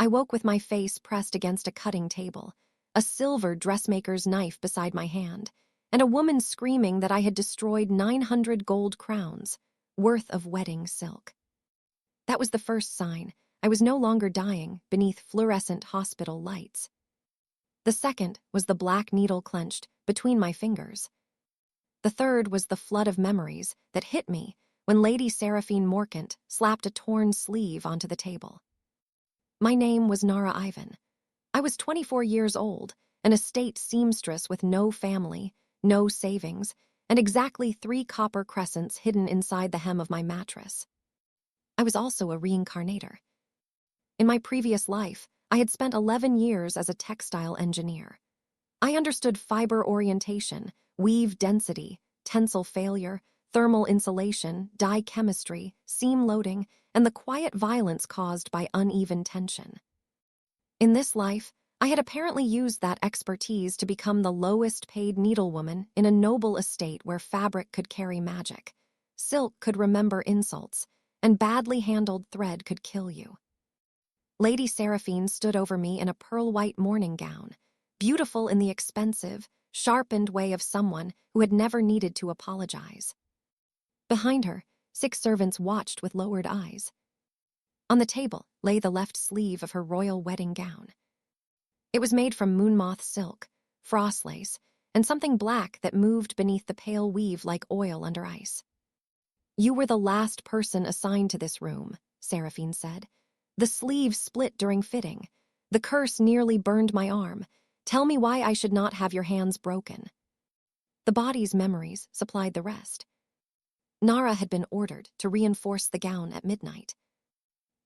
I woke with my face pressed against a cutting table, a silver dressmaker's knife beside my hand, and a woman screaming that I had destroyed 900 gold crowns worth of wedding silk. That was the first sign. I was no longer dying beneath fluorescent hospital lights. The second was the black needle clenched between my fingers. The third was the flood of memories that hit me when Lady Seraphine Morcant slapped a torn sleeve onto the table. My name was Nara Iven. I was 24 years old, an estate seamstress with no family, no savings, and exactly 3 copper crescents hidden inside the hem of my mattress. I was also a reincarnator. In my previous life, I had spent 11 years as a textile engineer. I understood fiber orientation, weave density, tensile failure, thermal insulation, dye chemistry, seam loading, and the quiet violence caused by uneven tension. In this life, I had apparently used that expertise to become the lowest-paid needlewoman in a noble estate where fabric could carry magic, silk could remember insults, and badly handled thread could kill you. Lady Seraphine stood over me in a pearl-white morning gown, beautiful in the expensive, sharpened way of someone who had never needed to apologize. Behind her, 6 servants watched with lowered eyes. On the table lay the left sleeve of her royal wedding gown. It was made from moonmoth silk, frost lace, and something black that moved beneath the pale weave like oil under ice. "You were the last person assigned to this room," Seraphine said. "The sleeve split during fitting. The curse nearly burned my arm. Tell me why I should not have your hands broken." The body's memories supplied the rest. Nara had been ordered to reinforce the gown at midnight.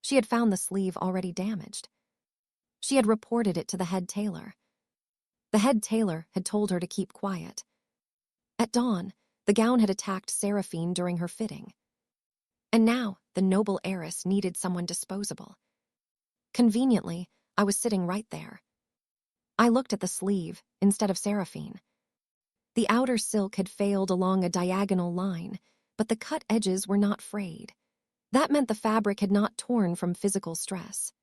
She had found the sleeve already damaged. She had reported it to the head tailor. The head tailor had told her to keep quiet. At dawn, the gown had attacked Seraphine during her fitting. And now, the noble heiress needed someone disposable. Conveniently, I was sitting right there. I looked at the sleeve instead of Seraphine. The outer silk had failed along a diagonal line, but the cut edges were not frayed. That meant the fabric had not torn from physical stress.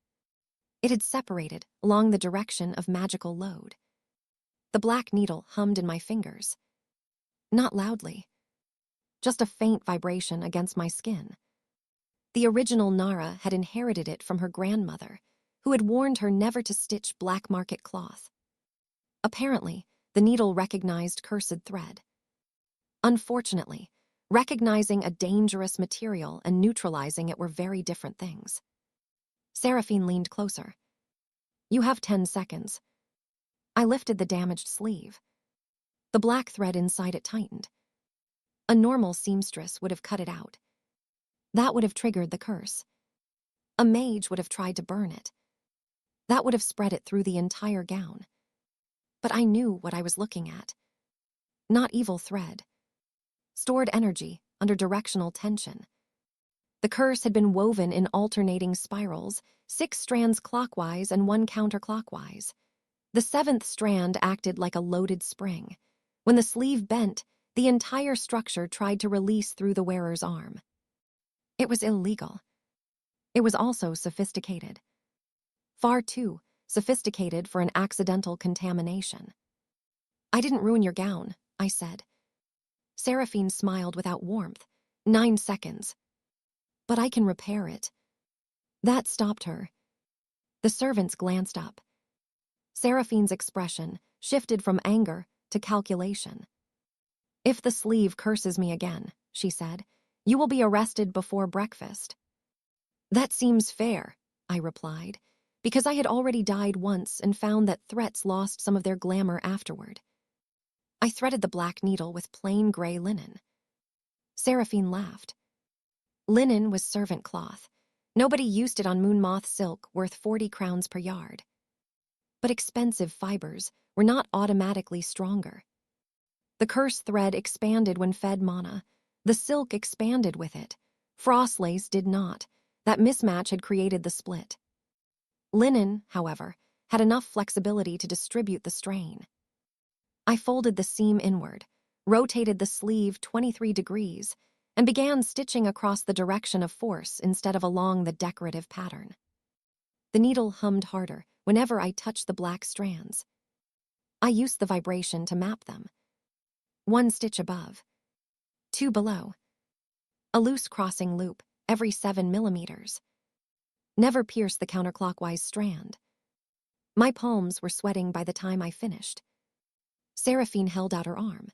It had separated along the direction of magical load. The black needle hummed in my fingers. Not loudly. Just a faint vibration against my skin. The original Nara had inherited it from her grandmother, who had warned her never to stitch black market cloth. Apparently, the needle recognized cursed thread. Unfortunately, recognizing a dangerous material and neutralizing it were very different things. Seraphine leaned closer. "You have 10 seconds. I lifted the damaged sleeve. The black thread inside it tightened. A normal seamstress would have cut it out. That would have triggered the curse. A mage would have tried to burn it. That would have spread it through the entire gown. But I knew what I was looking at. Not evil thread. Stored energy under directional tension. The curse had been woven in alternating spirals, 6 strands clockwise and 1 counterclockwise. The 7th strand acted like a loaded spring. When the sleeve bent, the entire structure tried to release through the wearer's arm. It was illegal. It was also sophisticated. Far too sophisticated for an accidental contamination. "I didn't ruin your gown," I said. Seraphine smiled without warmth. 9 seconds. "But I can repair it." That stopped her. The servants glanced up. Seraphine's expression shifted from anger to calculation. "If the sleeve curses me again," she said, "you will be arrested before breakfast." "That seems fair," I replied, because I had already died once and found that threats lost some of their glamour afterward. I threaded the black needle with plain gray linen. Seraphine laughed. Linen was servant cloth. Nobody used it on moonmoth silk worth 40 crowns per yard. But expensive fibers were not automatically stronger. The curse thread expanded when fed mana. The silk expanded with it. Frost lace did not. That mismatch had created the split. Linen, however, had enough flexibility to distribute the strain. I folded the seam inward, rotated the sleeve 23 degrees, and began stitching across the direction of force instead of along the decorative pattern. The needle hummed harder whenever I touched the black strands. I used the vibration to map them. 1 stitch above, 2 below. A loose crossing loop every 7 millimeters. Never pierced the counterclockwise strand. My palms were sweating by the time I finished. Seraphine held out her arm.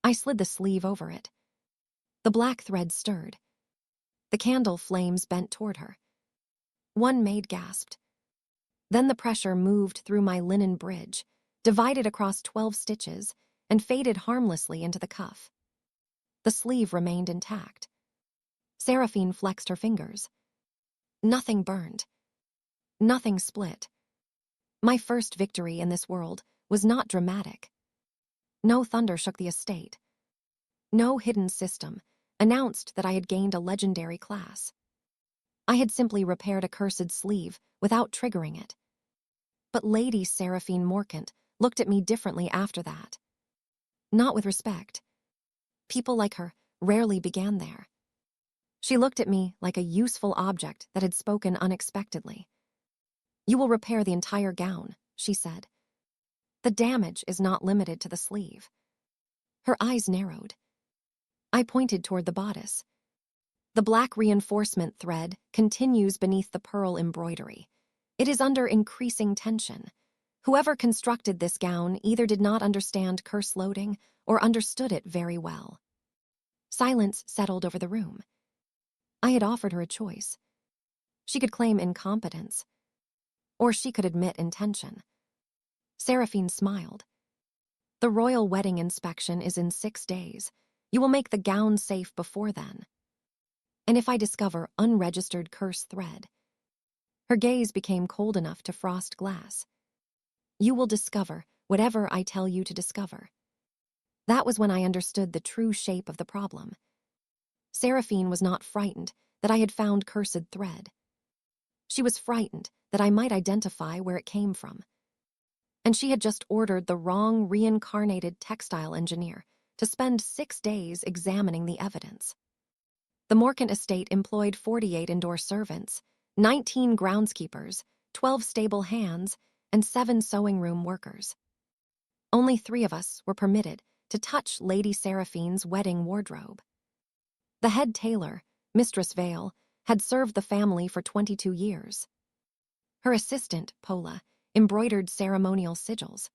I slid the sleeve over it. The black thread stirred. The candle flames bent toward her. One maid gasped. Then the pressure moved through my linen bridge, divided across 12 stitches, and faded harmlessly into the cuff. The sleeve remained intact. Seraphine flexed her fingers. Nothing burned. Nothing split. My first victory in this world was not dramatic. No thunder shook the estate. No hidden system announced that I had gained a legendary class. I had simply repaired a cursed sleeve without triggering it. But Lady Seraphine Morcant looked at me differently after that. Not with respect. People like her rarely began there. She looked at me like a useful object that had spoken unexpectedly. "You will repair the entire gown," she said. "The damage is not limited to the sleeve." Her eyes narrowed. I pointed toward the bodice. "The black reinforcement thread continues beneath the pearl embroidery. It is under increasing tension. Whoever constructed this gown either did not understand curse loading or understood it very well." Silence settled over the room. I had offered her a choice. She could claim incompetence, or she could admit intention. Seraphine smiled. "The royal wedding inspection is in 6 days. You will make the gown safe before then. And if I discover unregistered curse thread..." Her gaze became cold enough to frost glass. "You will discover whatever I tell you to discover." That was when I understood the true shape of the problem. Seraphine was not frightened that I had found cursed thread. She was frightened that I might identify where it came from. And she had just ordered the wrong reincarnated textile engineer to spend 6 days examining the evidence. The Morcant estate employed 48 indoor servants, 19 groundskeepers, 12 stable hands, and 7 sewing room workers. Only 3 of us were permitted to touch Lady Seraphine's wedding wardrobe. The head tailor, Mistress Vale, had served the family for 22 years. Her assistant, Pola, embroidered ceremonial sigils.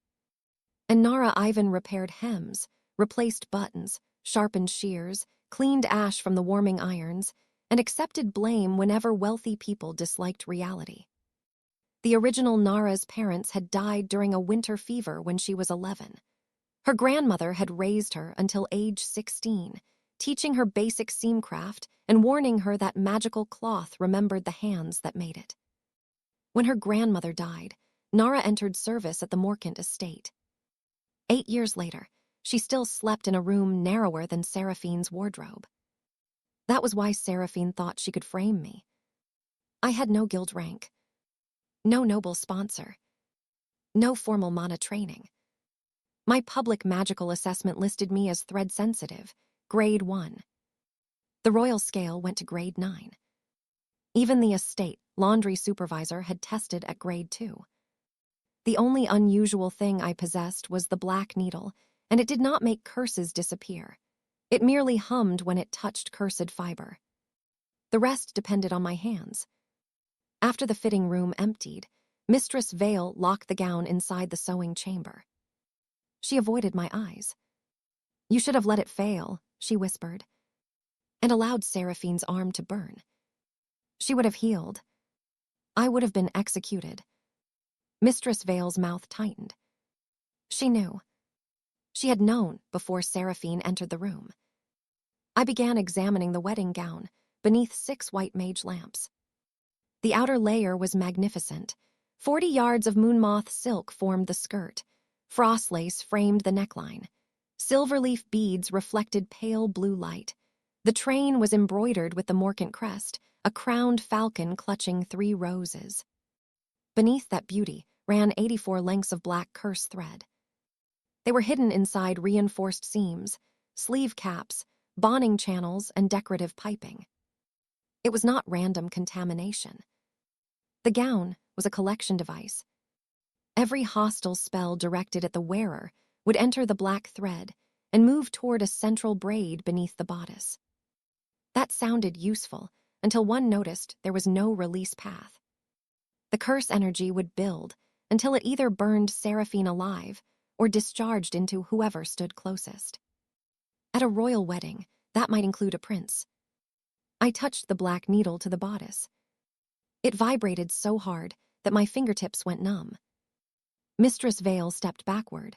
And Nara Iven repaired hems, replaced buttons, sharpened shears, cleaned ash from the warming irons, and accepted blame whenever wealthy people disliked reality. The original Nara's parents had died during a winter fever when she was 11. Her grandmother had raised her until age 16, teaching her basic seamcraft and warning her that magical cloth remembered the hands that made it. When her grandmother died, Nara entered service at the Morcant estate. 8 years later, she still slept in a room narrower than Seraphine's wardrobe. That was why Seraphine thought she could frame me. I had no guild rank, no noble sponsor, no formal mana training. My public magical assessment listed me as thread sensitive, grade 1. The royal scale went to grade 9. Even the estate laundry supervisor had tested at grade 2. The only unusual thing I possessed was the black needle, and it did not make curses disappear. It merely hummed when it touched cursed fiber. The rest depended on my hands. After the fitting room emptied, Mistress Vale locked the gown inside the sewing chamber. She avoided my eyes. "You should have let it fail," she whispered, and allowed Seraphine's arm to burn. She would have healed. I would have been executed. Mistress Vale's mouth tightened. She knew. She had known before Seraphine entered the room. I began examining the wedding gown beneath 6 white mage lamps. The outer layer was magnificent. 40 yards of moonmoth silk formed the skirt. Frost lace framed the neckline. Silver leaf beads reflected pale blue light. The train was embroidered with the Morcant crest, a crowned falcon clutching 3 roses. Beneath that beauty ran 84 lengths of black curse thread. They were hidden inside reinforced seams, sleeve caps, bonning channels, and decorative piping. It was not random contamination. The gown was a collection device. Every hostile spell directed at the wearer would enter the black thread and move toward a central braid beneath the bodice. That sounded useful until one noticed there was no release path. The curse energy would build until it either burned Seraphine alive or discharged into whoever stood closest. At a royal wedding, that might include a prince. I touched the black needle to the bodice. It vibrated so hard that my fingertips went numb. Mistress Vale stepped backward.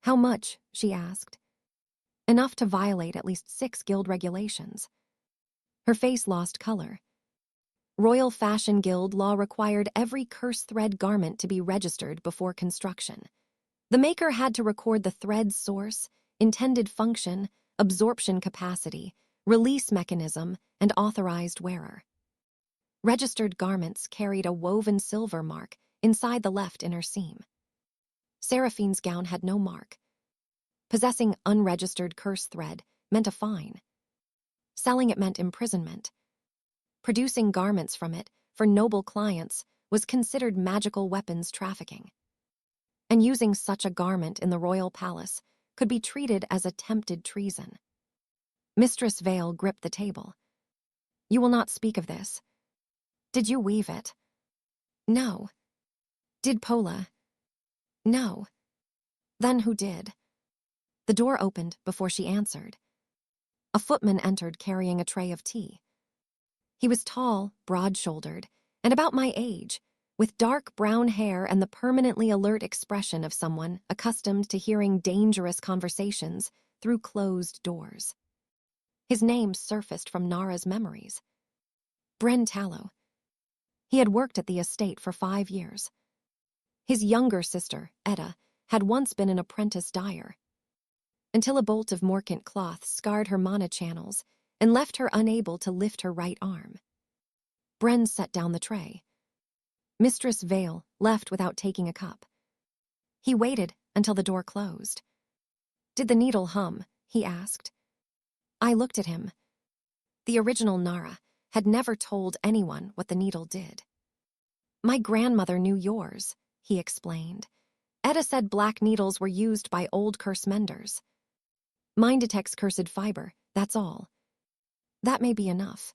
"How much?" she asked. "Enough to violate at least 6 guild regulations." Her face lost color. Royal Fashion Guild law required every curse thread garment to be registered before construction. The maker had to record the thread's source, intended function, absorption capacity, release mechanism, and authorized wearer. Registered garments carried a woven silver mark inside the left inner seam. Seraphine's gown had no mark. Possessing unregistered curse thread meant a fine. Selling it meant imprisonment. Producing garments from it for noble clients was considered magical weapons trafficking. And using such a garment in the royal palace could be treated as attempted treason. Mistress Vale gripped the table. "You will not speak of this. Did you weave it?" "No." "Did Pola?" "No." "Then who did?" The door opened before she answered. A footman entered carrying a tray of tea. He was tall, broad-shouldered, and about my age, with dark brown hair and the permanently alert expression of someone accustomed to hearing dangerous conversations through closed doors. His name surfaced from Nara's memories. Bren Tallow. He had worked at the estate for 5 years. His younger sister, Etta, had once been an apprentice dyer, until a bolt of Morcant cloth scarred her mana channels and left her unable to lift her right arm. Bren set down the tray. Mistress Vale left without taking a cup. He waited until the door closed. "Did the needle hum?" he asked. I looked at him. The original Nara had never told anyone what the needle did. "My grandmother knew yours," he explained. "Etta said black needles were used by old curse menders. Mine detects cursed fiber, that's all." "That may be enough."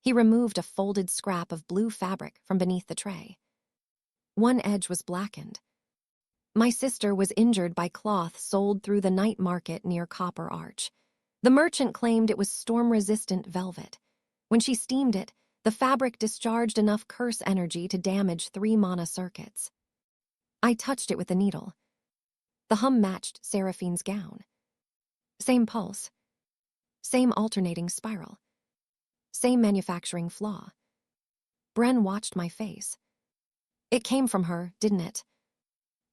He removed a folded scrap of blue fabric from beneath the tray. One edge was blackened. "My sister was injured by cloth sold through the night market near Copper Arch. The merchant claimed it was storm-resistant velvet. When she steamed it, the fabric discharged enough curse energy to damage 3 mana circuits." I touched it with the needle. The hum matched Seraphine's gown. Same pulse. Same alternating spiral. Same manufacturing flaw. Bren watched my face. "It came from her, didn't it?"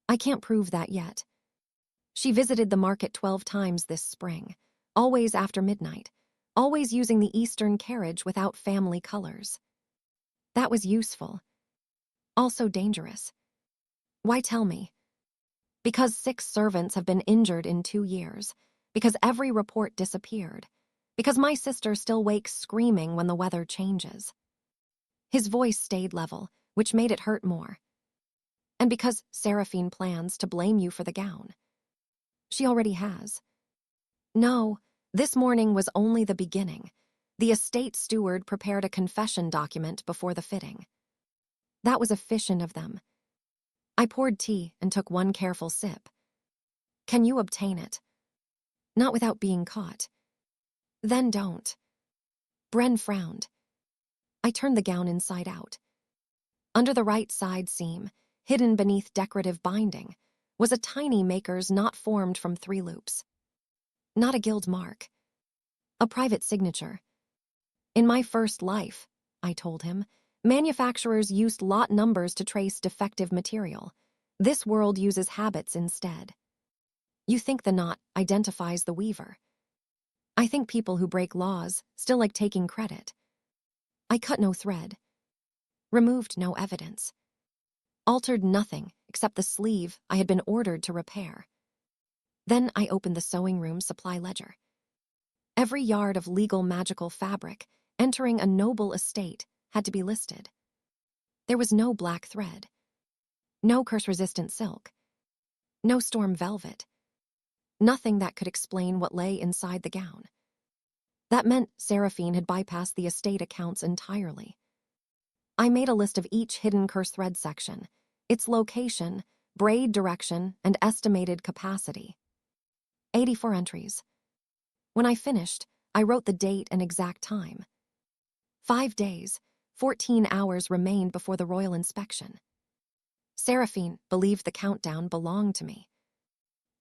"I can't prove that yet. She visited the market 12 times this spring, always after midnight, always using the eastern carriage without family colors. That was useful. Also dangerous." "Why tell me?" "Because 6 servants have been injured in 2 years. Because every report disappeared. Because my sister still wakes screaming when the weather changes." His voice stayed level, which made it hurt more. "And because Seraphine plans to blame you for the gown." "She already has." "No, this morning was only the beginning. The estate steward prepared a confession document before the fitting." That was efficient of them. I poured tea and took one careful sip. "Can you obtain it?" "Not without being caught." "Then don't." Bren frowned. I turned the gown inside out. Under the right side seam, hidden beneath decorative binding, was a tiny maker's knot formed from 3 loops. Not a guild mark. A private signature. "In my first life," I told him, "manufacturers used lot numbers to trace defective material. This world uses habits instead." "You think the knot identifies the weaver?" "I think people who break laws still like taking credit." I cut no thread. Removed no evidence. Altered nothing except the sleeve I had been ordered to repair. Then I opened the sewing room supply ledger. Every yard of legal magical fabric entering a noble estate had to be listed. There was no black thread, no curse-resistant silk, no storm velvet, nothing that could explain what lay inside the gown. That meant Seraphine had bypassed the estate accounts entirely. I made a list of each hidden curse thread section, its location, braid direction, and estimated capacity. 84 entries. When I finished, I wrote the date and exact time. 5 days, 14 hours remained before the royal inspection. Seraphine believed the countdown belonged to me.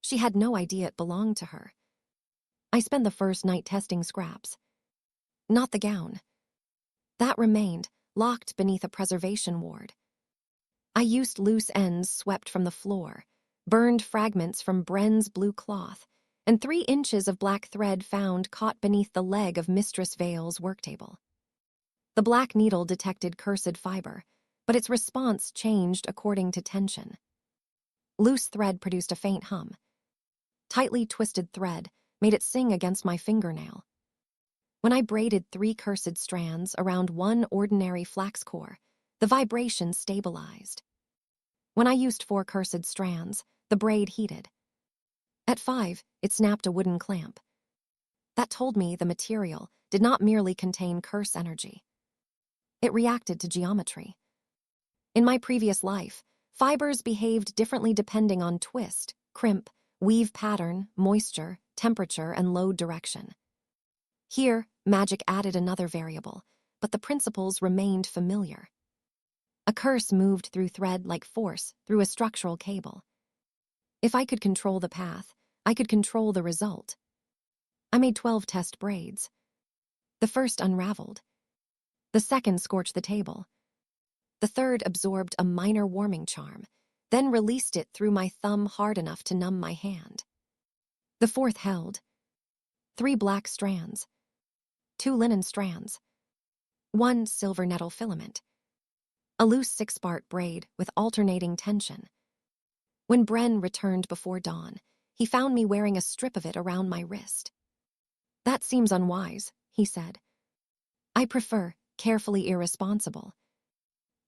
She had no idea it belonged to her. I spent the first night testing scraps. Not the gown. That remained, locked beneath a preservation ward. I used loose ends swept from the floor, burned fragments from Bren's blue cloth, and 3 inches of black thread found caught beneath the leg of Mistress Vale's worktable. The black needle detected cursed fiber, but its response changed according to tension. Loose thread produced a faint hum. Tightly twisted thread made it sing against my fingernail. When I braided 3 cursed strands around 1 ordinary flax core, the vibration stabilized. When I used 4 cursed strands, the braid heated. At 5, it snapped a wooden clamp. That told me the material did not merely contain curse energy. It reacted to geometry. In my previous life, fibers behaved differently depending on twist, crimp, weave pattern, moisture, temperature, and load direction. Here, magic added another variable, but the principles remained familiar. A curse moved through thread like force through a structural cable. If I could control the path, I could control the result. I made 12 test braids. The first unraveled. The second scorched the table. The third absorbed a minor warming charm, then released it through my thumb hard enough to numb my hand. The fourth held. 3 black strands. 2 linen strands. 1 silver nettle filament. A loose 6-part braid with alternating tension. When Bren returned before dawn, he found me wearing a strip of it around my wrist. "That seems unwise," he said. "I prefer carefully irresponsible."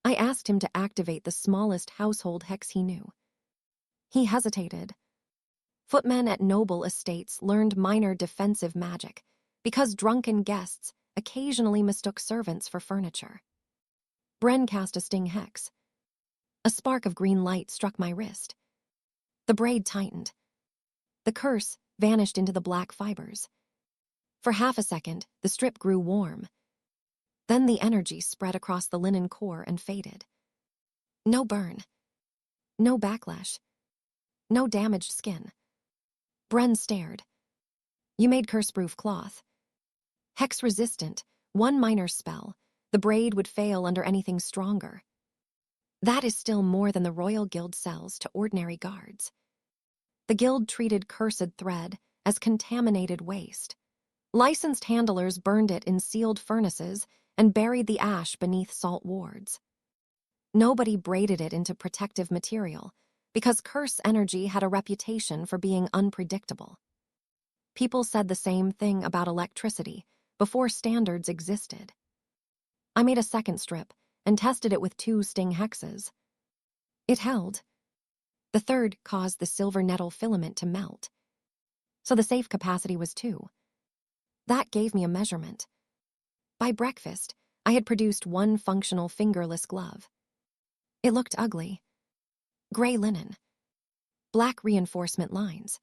I asked him to activate the smallest household hex he knew. He hesitated. Footmen at noble estates learned minor defensive magic because drunken guests occasionally mistook servants for furniture. Bren cast a sting hex. A spark of green light struck my wrist. The braid tightened. The curse vanished into the black fibers. For half a second, the strip grew warm. Then the energy spread across the linen core and faded. No burn. No backlash. No damaged skin. Bren stared. "You made curse-proof cloth. Hex-resistant, 1 minor spell, the braid would fail under anything stronger. That is still more than the Royal Guild sells to ordinary guards. The guild treated cursed thread as contaminated waste. Licensed handlers burned it in sealed furnaces and buried the ash beneath salt wards. Nobody braided it into protective material because curse energy had a reputation for being unpredictable. People said the same thing about electricity before standards existed. I made a second strip and tested it with 2 sting hexes. It held. The third caused the silver nettle filament to melt. So the safe capacity was 2. That gave me a measurement. By breakfast, I had produced 1 functional fingerless glove. It looked ugly. Gray linen. Black reinforcement lines.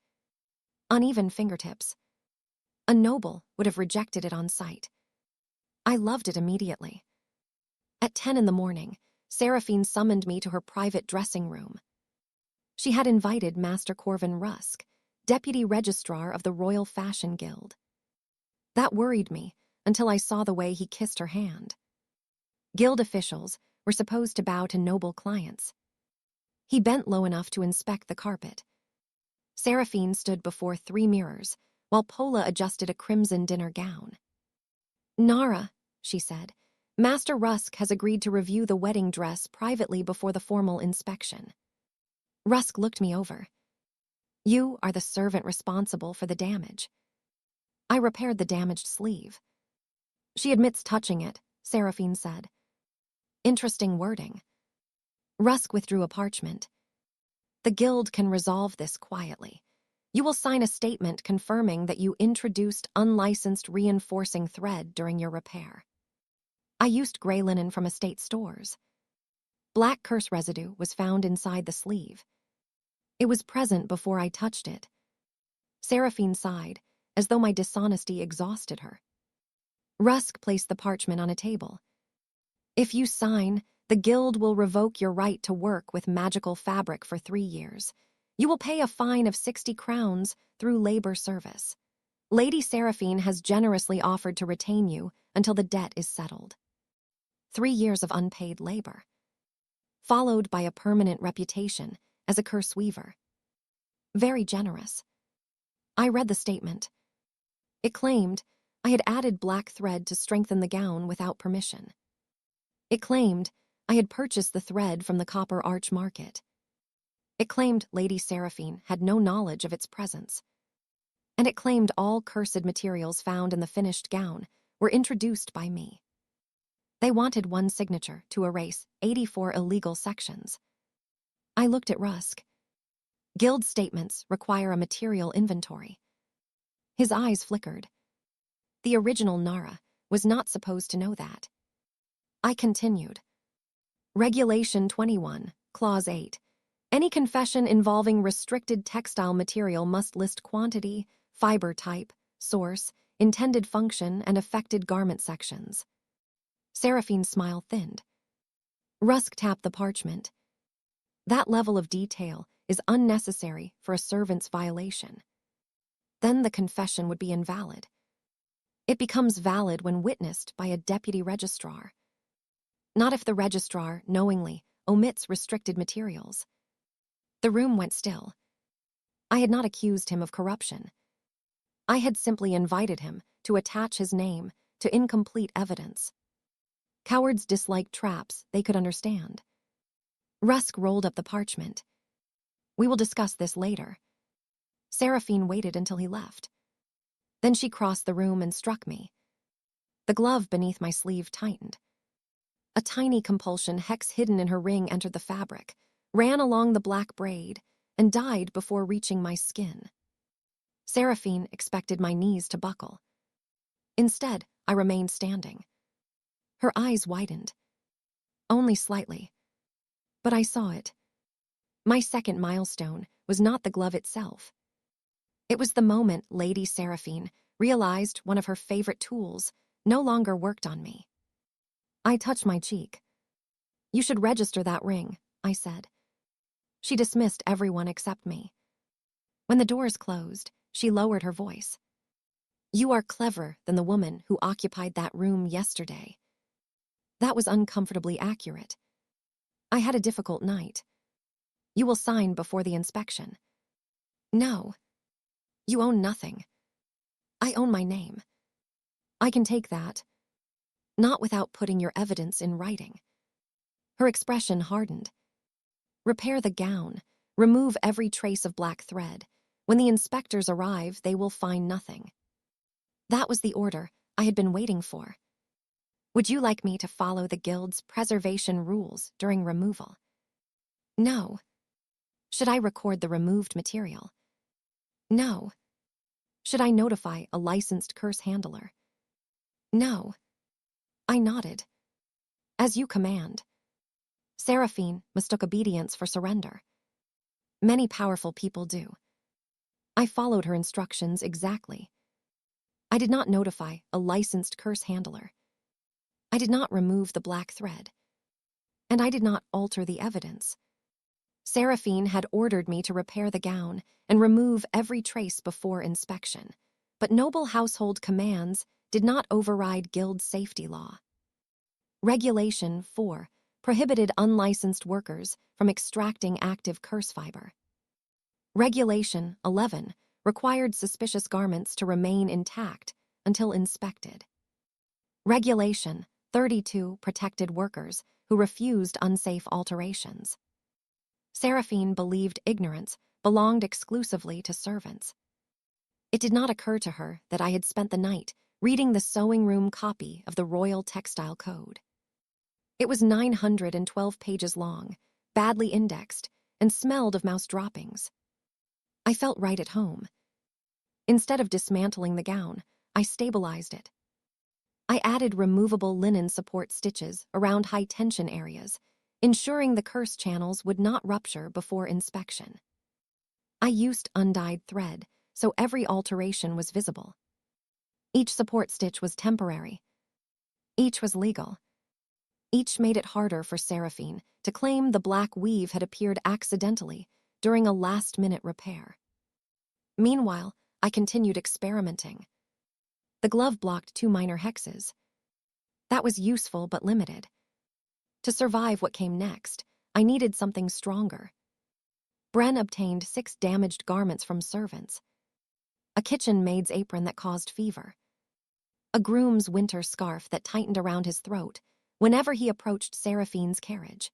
Uneven fingertips. A noble would have rejected it on sight. I loved it immediately. At 10 in the morning, Seraphine summoned me to her private dressing room. She had invited Master Corvin Rusk, Deputy Registrar of the Royal Fashion Guild. That worried me until I saw the way he kissed her hand. Guild officials were supposed to bow to noble clients. He bent low enough to inspect the carpet. Seraphine stood before 3 mirrors, while Pola adjusted a crimson dinner gown. "Nara," she said, "Master Rusk has agreed to review the wedding dress privately before the formal inspection." Rusk looked me over. "You are the servant responsible for the damage." I repaired the damaged sleeve. "She admits touching it," Seraphine said. Interesting wording. Rusk withdrew a parchment. The guild can resolve this quietly. You will sign a statement confirming that you introduced unlicensed reinforcing thread during your repair. I used gray linen from estate stores. Black curse residue was found inside the sleeve. It was present before I touched it. Seraphine sighed, as though my dishonesty exhausted her. Rusk placed the parchment on a table. If you sign, the guild will revoke your right to work with magical fabric for 3 years. You will pay a fine of 60 crowns through labor service. Lady Seraphine has generously offered to retain you until the debt is settled. 3 years of unpaid labor, followed by a permanent reputation as a curse weaver. Very generous. I read the statement. It claimed I had added black thread to strengthen the gown without permission. It claimed I had purchased the thread from the Copper Arch Market. It claimed Lady Seraphine had no knowledge of its presence. And it claimed all cursed materials found in the finished gown were introduced by me. They wanted one signature to erase 84 illegal sections. I looked at Rusk. Guild statements require a material inventory. His eyes flickered. The original Nara was not supposed to know that. I continued. Regulation 21, Clause 8. Any confession involving restricted textile material must list quantity, fiber type, source, intended function, and affected garment sections. Seraphine's smile thinned. Rusk tapped the parchment. That level of detail is unnecessary for a servant's violation. Then the confession would be invalid. It becomes valid when witnessed by a deputy registrar. Not if the registrar knowingly omits restricted materials. The room went still. I had not accused him of corruption. I had simply invited him to attach his name to incomplete evidence. Cowards dislike traps they could understand. Rusk rolled up the parchment. We will discuss this later. Seraphine waited until he left. Then she crossed the room and struck me. The glove beneath my sleeve tightened. A tiny compulsion hex hidden in her ring entered the fabric, ran along the black braid, and died before reaching my skin. Seraphine expected my knees to buckle. Instead, I remained standing. Her eyes widened. Only slightly. But I saw it. My second milestone was not the glove itself. It was the moment Lady Seraphine realized one of her favorite tools no longer worked on me. I touched my cheek. You should register that ring, I said. She dismissed everyone except me. When the doors closed, she lowered her voice. You are cleverer than the woman who occupied that room yesterday. That was uncomfortably accurate. I had a difficult night. You will sign before the inspection. No. You own nothing. I own my name. I can take that. Not without putting your evidence in writing. Her expression hardened. Repair the gown. Remove every trace of black thread. When the inspectors arrive, they will find nothing. That was the order I had been waiting for. Would you like me to follow the guild's preservation rules during removal? No. Should I record the removed material? No. Should I notify a licensed curse handler? No. I nodded. As you command. Seraphine mistook obedience for surrender. Many powerful people do. I followed her instructions exactly. I did not notify a licensed curse handler. I did not remove the black thread. And I did not alter the evidence. Seraphine had ordered me to repair the gown and remove every trace before inspection, but noble household commands did not override guild safety law. Regulation 4 prohibited unlicensed workers from extracting active curse fiber. Regulation 11 required suspicious garments to remain intact until inspected. Regulation 32 protected workers who refused unsafe alterations. Seraphine believed ignorance belonged exclusively to servants. It did not occur to her that I had spent the night reading the sewing room copy of the Royal Textile Code. It was 912 pages long, badly indexed, and smelled of mouse droppings. I felt right at home. Instead of dismantling the gown, I stabilized it. I added removable linen support stitches around high-tension areas, ensuring the curse channels would not rupture before inspection. I used undyed thread, so every alteration was visible. Each support stitch was temporary. Each was legal. Each made it harder for Seraphine to claim the black weave had appeared accidentally during a last-minute repair. Meanwhile, I continued experimenting. The glove blocked 2 minor hexes. That was useful but limited. To survive what came next, I needed something stronger. Bren obtained 6 damaged garments from servants. A kitchen maid's apron that caused fever. A groom's winter scarf that tightened around his throat whenever he approached Seraphine's carriage.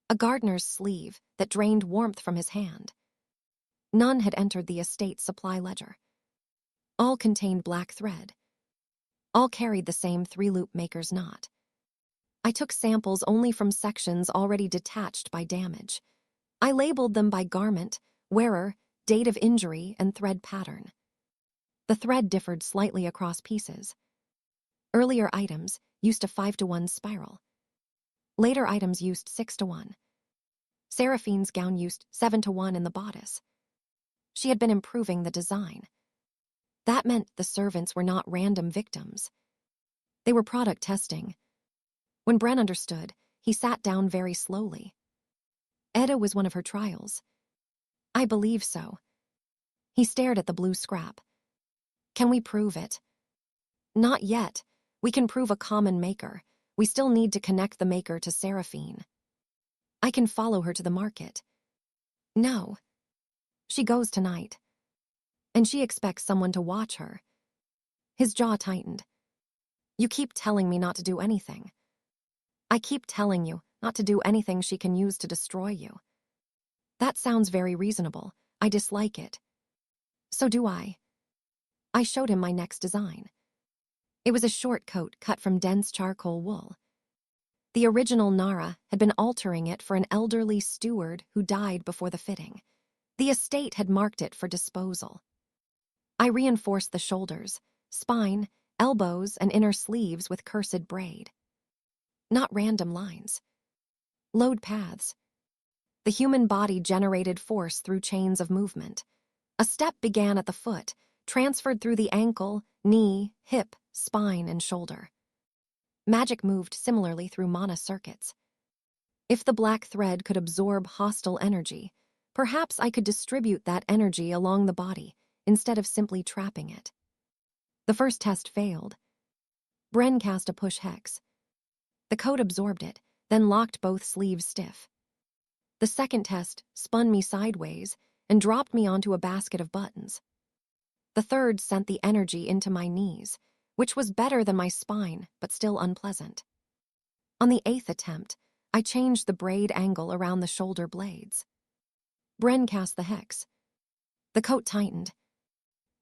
A gardener's sleeve that drained warmth from his hand. None had entered the estate's supply ledger. All contained black thread. All carried the same 3-loop maker's knot. I took samples only from sections already detached by damage. I labeled them by garment, wearer, date of injury, and thread pattern. The thread differed slightly across pieces. Earlier items used a 5-to-1 spiral. Later items used 6-to-1. Seraphine's gown used 7-to-1 in the bodice. She had been improving the design. That meant the servants were not random victims. They were product testing. When Bren understood, he sat down very slowly. Edda was one of her trials. I believe so. He stared at the blue scrap. Can we prove it? Not yet. We can prove a common maker. We still need to connect the maker to Seraphine. I can follow her to the market. No. She goes tonight. And she expects someone to watch her. His jaw tightened. You keep telling me not to do anything. I keep telling you not to do anything she can use to destroy you. That sounds very reasonable. I dislike it. So do I. I showed him my next design. It was a short coat cut from dense charcoal wool. The original Nara had been altering it for an elderly steward who died before the fitting. The estate had marked it for disposal. I reinforced the shoulders, spine, elbows, and inner sleeves with cursed braid. Not random lines. Load paths. The human body generated force through chains of movement. A step began at the foot, transferred through the ankle, knee, hip, spine, and shoulder. Magic moved similarly through mana circuits. If the black thread could absorb hostile energy, perhaps I could distribute that energy along the body instead of simply trapping it. The first test failed. Bren cast a push hex. The coat absorbed it, then locked both sleeves stiff. The second test spun me sideways and dropped me onto a basket of buttons. The third sent the energy into my knees, which was better than my spine, but still unpleasant. On the 8th attempt, I changed the braid angle around the shoulder blades. Bren cast the hex. The coat tightened.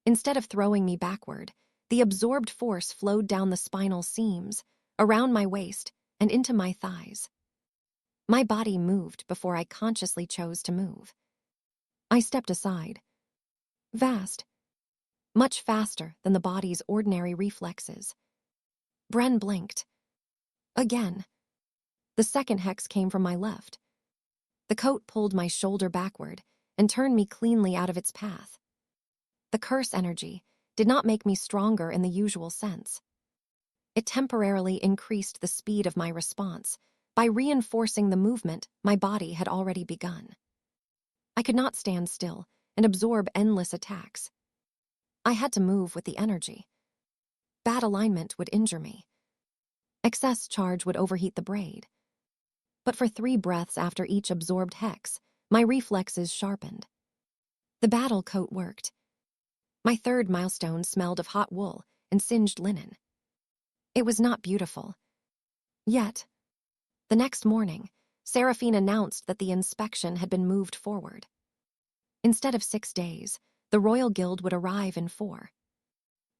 Instead of throwing me backward, the absorbed force flowed down the spinal seams, around my waist, and into my thighs. My body moved before I consciously chose to move. I stepped aside. Vast. Much faster than the body's ordinary reflexes. Bren blinked. Again. The second hex came from my left. The coat pulled my shoulder backward and turned me cleanly out of its path. The curse energy did not make me stronger in the usual sense. It temporarily increased the speed of my response by reinforcing the movement my body had already begun. I could not stand still and absorb endless attacks. I had to move with the energy. Bad alignment would injure me. Excess charge would overheat the braid. But for 3 breaths after each absorbed hex, my reflexes sharpened. The battle coat worked. My third milestone smelled of hot wool and singed linen. It was not beautiful. Yet, the next morning, Seraphine announced that the inspection had been moved forward. Instead of 6 days, the Royal Guild would arrive in 4.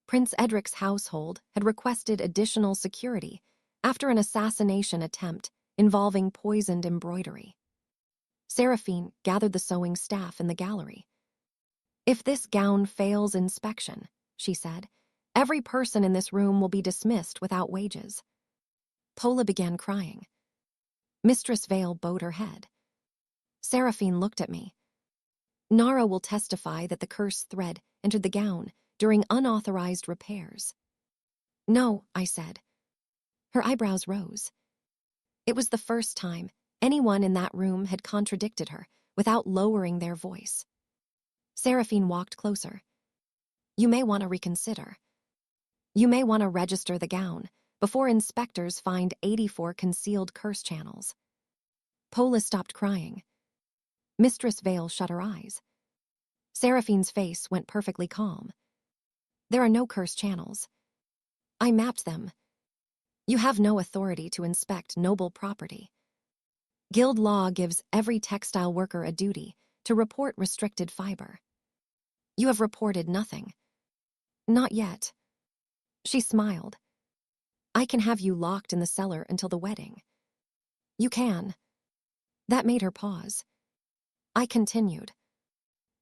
Prince Edric's household had requested additional security after an assassination attempt involving poisoned embroidery. Seraphine gathered the sewing staff in the gallery. "If this gown fails inspection," she said, "every person in this room will be dismissed without wages." Pola began crying. Mistress Vale bowed her head. Seraphine looked at me. "Nara will testify that the cursed thread entered the gown during unauthorized repairs." "No," I said. Her eyebrows rose. It was the first time anyone in that room had contradicted her without lowering their voice. Seraphine walked closer. "You may want to reconsider. You may want to register the gown before inspectors find 84 concealed curse channels." Pola stopped crying. Mistress Vale shut her eyes. Seraphine's face went perfectly calm. "There are no curse channels. I mapped them. You have no authority to inspect noble property. Guild law gives every textile worker a duty to report restricted fiber. You have reported nothing." "Not yet." She smiled. "I can have you locked in the cellar until the wedding." "You can." That made her pause. I continued.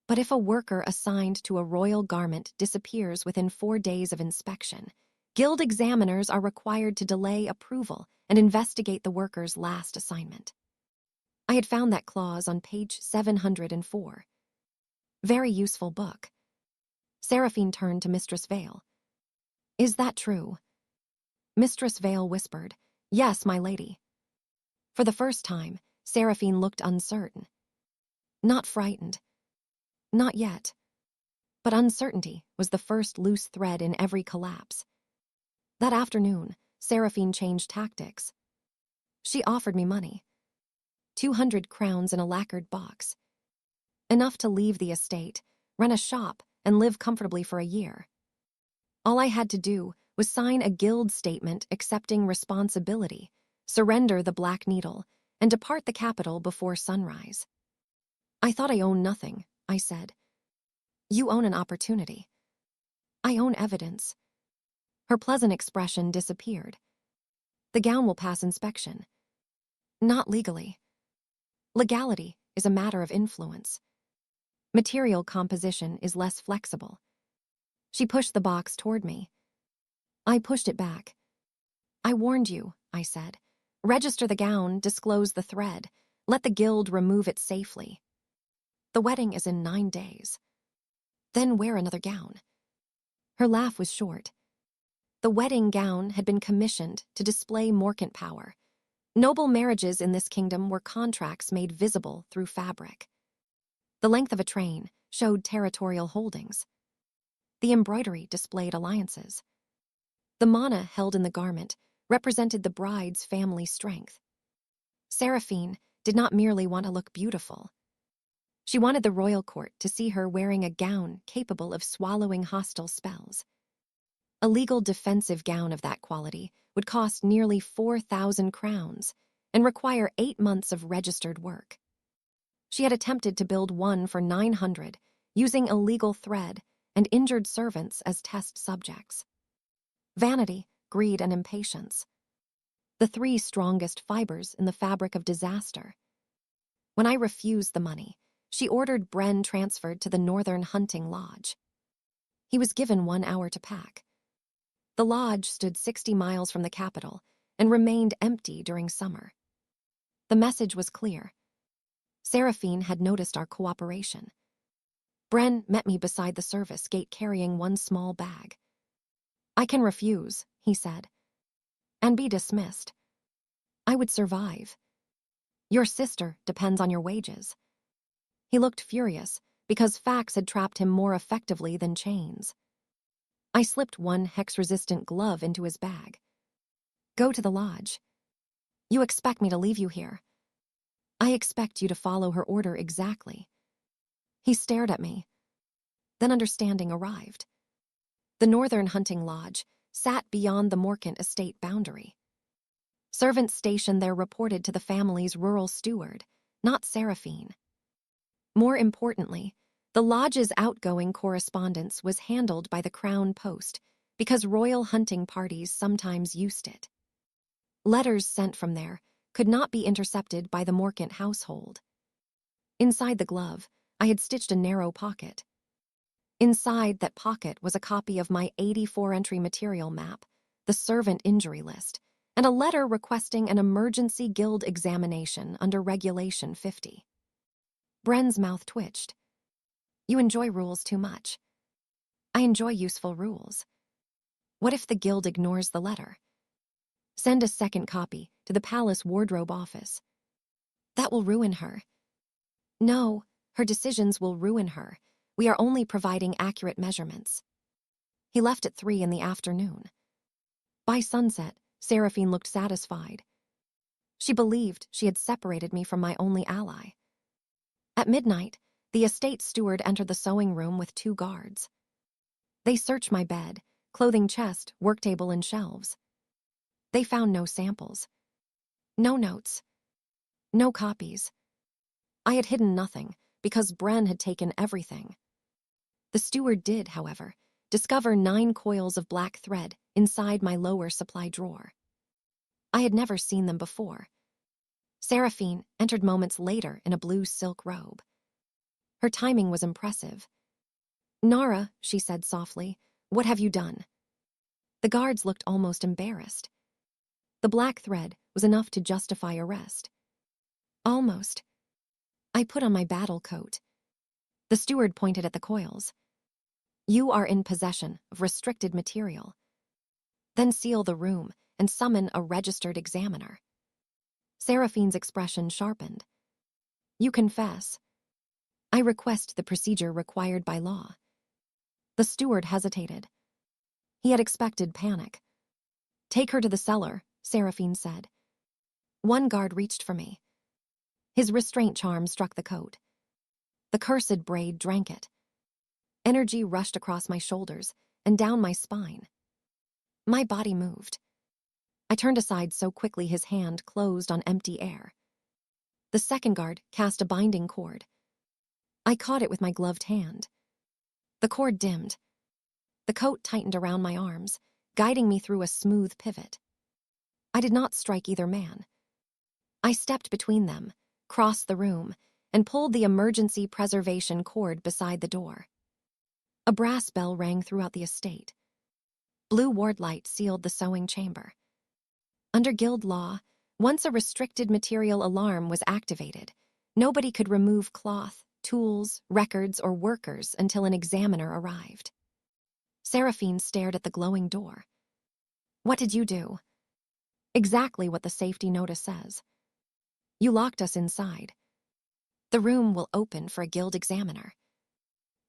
"But if a worker assigned to a royal garment disappears within 4 days of inspection, guild examiners are required to delay approval and investigate the worker's last assignment." I had found that clause on page 704. Very useful book. Seraphine turned to Mistress Vale. "Is that true?" Mistress Vale whispered, "Yes, my lady." For the first time, Seraphine looked uncertain. Not frightened. Not yet. But uncertainty was the first loose thread in every collapse. That afternoon, Seraphine changed tactics. She offered me money. 200 crowns in a lacquered box. Enough to leave the estate, run a shop, and live comfortably for a year. All I had to do was sign a guild statement accepting responsibility, surrender the Black Needle, and depart the capital before sunrise. "I thought I owned nothing," I said. "You own an opportunity." "I own evidence." Her pleasant expression disappeared. "The gown will pass inspection." "Not legally." "Legality is a matter of influence. Material composition is less flexible." She pushed the box toward me. I pushed it back. "I warned you," I said. "Register the gown, disclose the thread. Let the guild remove it safely. The wedding is in 9 days. Then wear another gown." Her laugh was short. The wedding gown had been commissioned to display Morcant power. Noble marriages in this kingdom were contracts made visible through fabric. The length of a train showed territorial holdings. The embroidery displayed alliances. The mana held in the garment represented the bride's family strength. Seraphine did not merely want to look beautiful. She wanted the royal court to see her wearing a gown capable of swallowing hostile spells. A legal defensive gown of that quality would cost nearly 4,000 crowns and require 8 months of registered work. She had attempted to build one for 900, using illegal thread and injured servants as test subjects. Vanity, greed, and impatience. The 3 strongest fibers in the fabric of disaster. When I refused the money, she ordered Bren transferred to the Northern Hunting Lodge. He was given 1 hour to pack. The lodge stood 60 miles from the capital and remained empty during summer. The message was clear. Seraphine had noticed our cooperation. Bren met me beside the service gate carrying 1 small bag. "I can refuse," he said, "and be dismissed. I would survive. Your sister depends on your wages." He looked furious because facts had trapped him more effectively than chains. I slipped 1 hex-resistant glove into his bag. "Go to the lodge." "You expect me to leave you here?" "I expect you to follow her order exactly." He stared at me. Then understanding arrived. The Northern Hunting Lodge sat beyond the Morcant estate boundary. Servants stationed there reported to the family's rural steward, not Seraphine. More importantly, the lodge's outgoing correspondence was handled by the Crown Post because royal hunting parties sometimes used it. Letters sent from there could not be intercepted by the Morcant household. Inside the glove, I had stitched a narrow pocket. Inside that pocket was a copy of my 84-entry material map, the servant injury list, and a letter requesting an emergency guild examination under Regulation 50. Bren's mouth twitched. You enjoy rules too much. I enjoy useful rules. What if the guild ignores the letter? Send a second copy to the palace wardrobe office. That will ruin her. No, her decisions will ruin her. We are only providing accurate measurements. He left at 3 in the afternoon. By sunset, Seraphine looked satisfied. She believed she had separated me from my only ally. At midnight, the estate steward entered the sewing room with 2 guards. They searched my bed, clothing chest, work table, and shelves. They found no samples. No notes. No copies. I had hidden nothing, because Bren had taken everything. The steward did, however, discover 9 coils of black thread inside my lower supply drawer. I had never seen them before. Seraphine entered moments later in a blue silk robe. Her timing was impressive. Nara, she said softly, what have you done? The guards looked almost embarrassed. The black thread was enough to justify arrest. Almost. I put on my battle coat. The steward pointed at the coils. You are in possession of restricted material. Then seal the room and summon a registered examiner. Seraphine's expression sharpened. You confess. I request the procedure required by law. The steward hesitated. He had expected panic. Take her to the cellar, Seraphine said. One guard reached for me. His restraint charm struck the coat. The cursed braid drank it. Energy rushed across my shoulders and down my spine. My body moved. I turned aside so quickly his hand closed on empty air. The second guard cast a binding cord. I caught it with my gloved hand. The cord dimmed. The coat tightened around my arms, guiding me through a smooth pivot. I did not strike either man. I stepped between them, crossed the room, and pulled the emergency preservation cord beside the door. A brass bell rang throughout the estate. Blue ward light sealed the sewing chamber. Under guild law, once a restricted material alarm was activated, nobody could remove cloth, tools, records, or workers until an examiner arrived. Seraphine stared at the glowing door. What did you do? Exactly what the safety notice says. You locked us inside. The room will open for a guild examiner.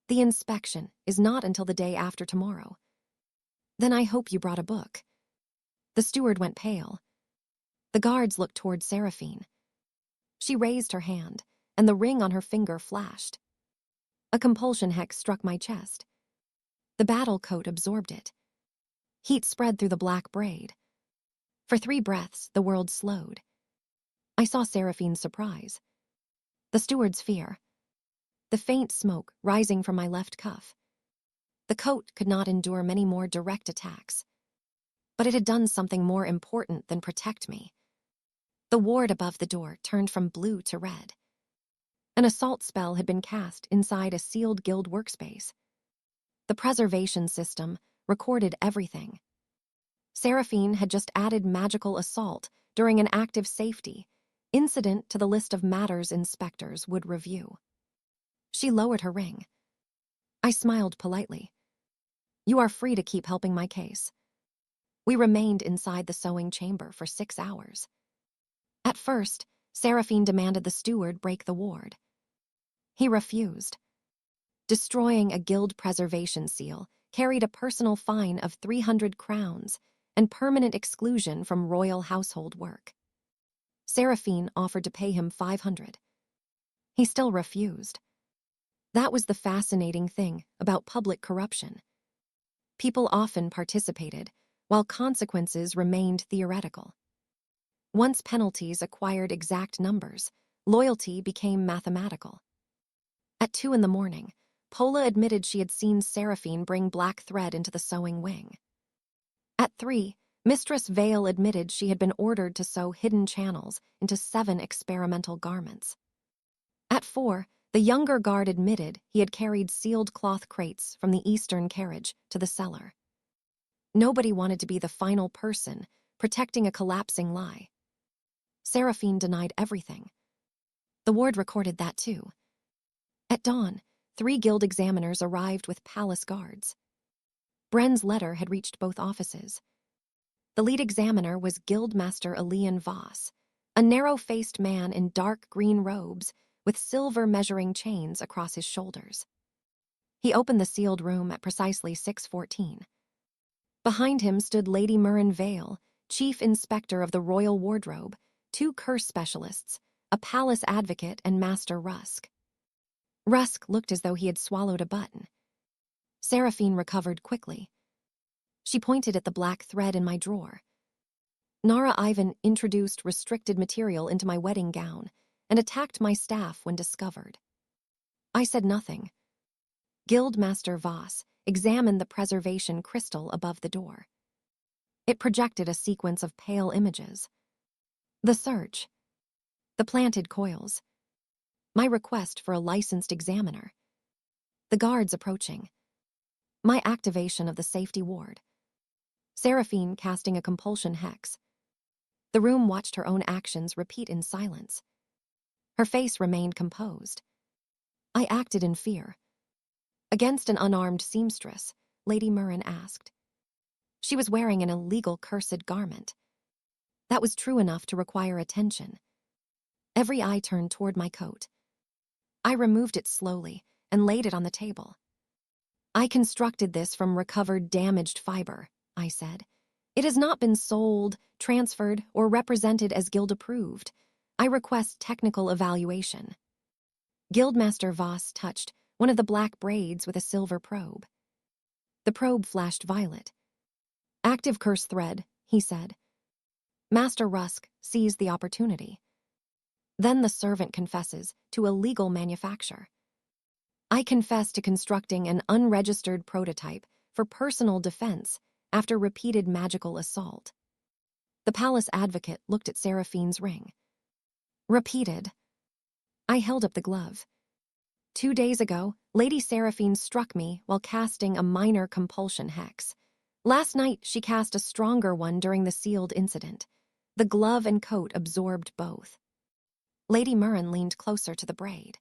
The inspection is not until the day after tomorrow. Then I hope you brought a book. The steward went pale. The guards looked toward Seraphine. She raised her hand, and the ring on her finger flashed. A compulsion hex struck my chest. The battle coat absorbed it. Heat spread through the black braid. For 3 breaths, the world slowed. I saw Seraphine's surprise. The steward's fear. The faint smoke rising from my left cuff. The coat could not endure many more direct attacks. But it had done something more important than protect me. The ward above the door turned from blue to red. An assault spell had been cast inside a sealed guild workspace. The preservation system recorded everything. Seraphine had just added magical assault during an active safety incident to the list of matters inspectors would review. She lowered her ring. I smiled politely. You are free to keep helping my case. We remained inside the sewing chamber for 6 hours. At first, Seraphine demanded the steward break the ward. He refused. Destroying a guild preservation seal carried a personal fine of 300 crowns and permanent exclusion from royal household work. Seraphine offered to pay him 500. He still refused. That was the fascinating thing about public corruption. People often participated, while consequences remained theoretical. Once penalties acquired exact numbers, loyalty became mathematical. At 2 a.m, Pola admitted she had seen Seraphine bring black thread into the sewing wing. At 3, Mistress Vale admitted she had been ordered to sew hidden channels into 7 experimental garments. At 4, the younger guard admitted he had carried sealed cloth crates from the eastern carriage to the cellar. Nobody wanted to be the final person protecting a collapsing lie. Seraphine denied everything. The ward recorded that too. At dawn, 3 guild examiners arrived with palace guards. Bren's letter had reached both offices. The lead examiner was Guildmaster Elian Voss, a narrow-faced man in dark green robes with silver measuring chains across his shoulders. He opened the sealed room at precisely 6:14. Behind him stood Lady Murren Vale, chief inspector of the royal wardrobe, 2 curse specialists, a palace advocate, and Master Rusk. Rusk looked as though he had swallowed a button. Seraphine recovered quickly. She pointed at the black thread in my drawer. Nara Iven introduced restricted material into my wedding gown and attacked my staff when discovered. I said nothing. Guildmaster Voss examined the preservation crystal above the door. It projected a sequence of pale images. The search. The planted coils. My request for a licensed examiner. The guards approaching. My activation of the safety ward. Seraphine casting a compulsion hex. The room watched her own actions repeat in silence. Her face remained composed. I acted in fear. Against an unarmed seamstress, Lady Murren asked. She was wearing an illegal cursed garment. That was true enough to require attention. Every eye turned toward my coat. I removed it slowly and laid it on the table. I constructed this from recovered damaged fiber, I said. It has not been sold, transferred, or represented as guild approved. I request technical evaluation. Guildmaster Voss touched one of the black braids with a silver probe. The probe flashed violet. Active curse thread, he said. Master Rusk seized the opportunity. Then the servant confesses to illegal manufacture. I confess to constructing an unregistered prototype for personal defense after repeated magical assault. The palace advocate looked at Seraphine's ring. Repeated. I held up the glove. 2 days ago, Lady Seraphine struck me while casting a minor compulsion hex. Last night, she cast a stronger one during the sealed incident. The glove and coat absorbed both. Lady Murren leaned closer to the braid.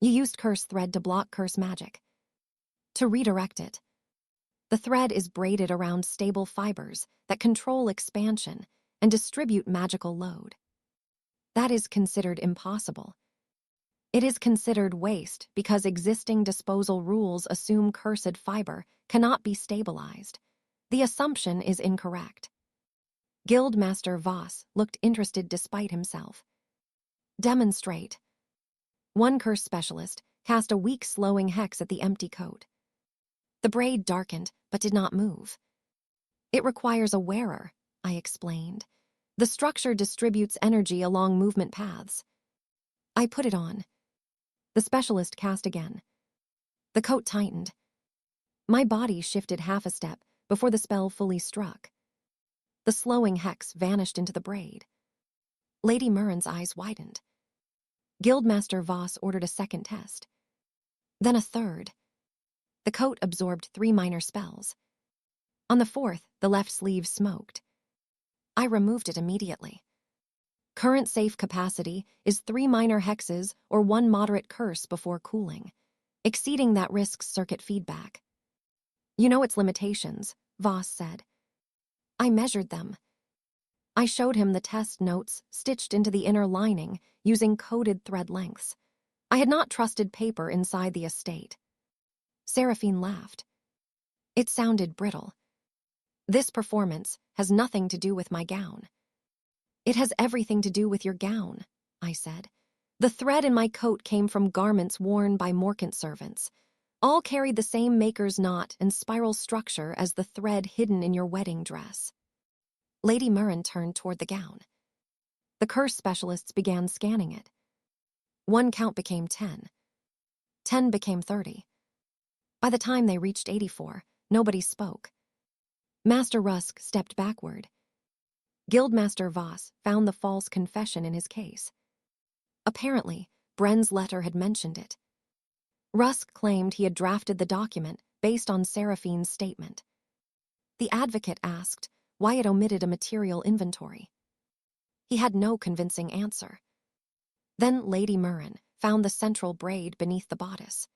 You used curse thread to block curse magic. To redirect it. The thread is braided around stable fibers that control expansion and distribute magical load. That is considered impossible. It is considered waste because existing disposal rules assume cursed fiber cannot be stabilized. The assumption is incorrect. Guildmaster Voss looked interested despite himself. Demonstrate. One curse specialist cast a weak slowing hex at the empty coat. The braid darkened but did not move. It requires a wearer, I explained. The structure distributes energy along movement paths. I put it on. The specialist cast again. The coat tightened. My body shifted half a step before the spell fully struck. The slowing hex vanished into the braid. Lady Murren's eyes widened. Guildmaster Voss ordered a second test. Then a third. The coat absorbed 3 minor spells. On the 4th, the left sleeve smoked. I removed it immediately. Current safe capacity is 3 minor hexes or 1 moderate curse before cooling. Exceeding that risks circuit feedback. You know its limitations, Voss said. I measured them. I showed him the test notes stitched into the inner lining using coded thread lengths. I had not trusted paper inside the estate. Seraphine laughed. It sounded brittle. This performance has nothing to do with my gown. It has everything to do with your gown, I said. The thread in my coat came from garments worn by Morcant servants. All carried the same maker's knot and spiral structure as the thread hidden in your wedding dress. Lady Murren turned toward the gown. The curse specialists began scanning it. 1 count became 10. 10 became 30. By the time they reached 84, nobody spoke. Master Rusk stepped backward. Guildmaster Voss found the false confession in his case. Apparently, Bren's letter had mentioned it. Rusk claimed he had drafted the document based on Seraphine's statement. The advocate asked why it omitted a material inventory. He had no convincing answer. Then Lady Murren found the central braid beneath the bodice.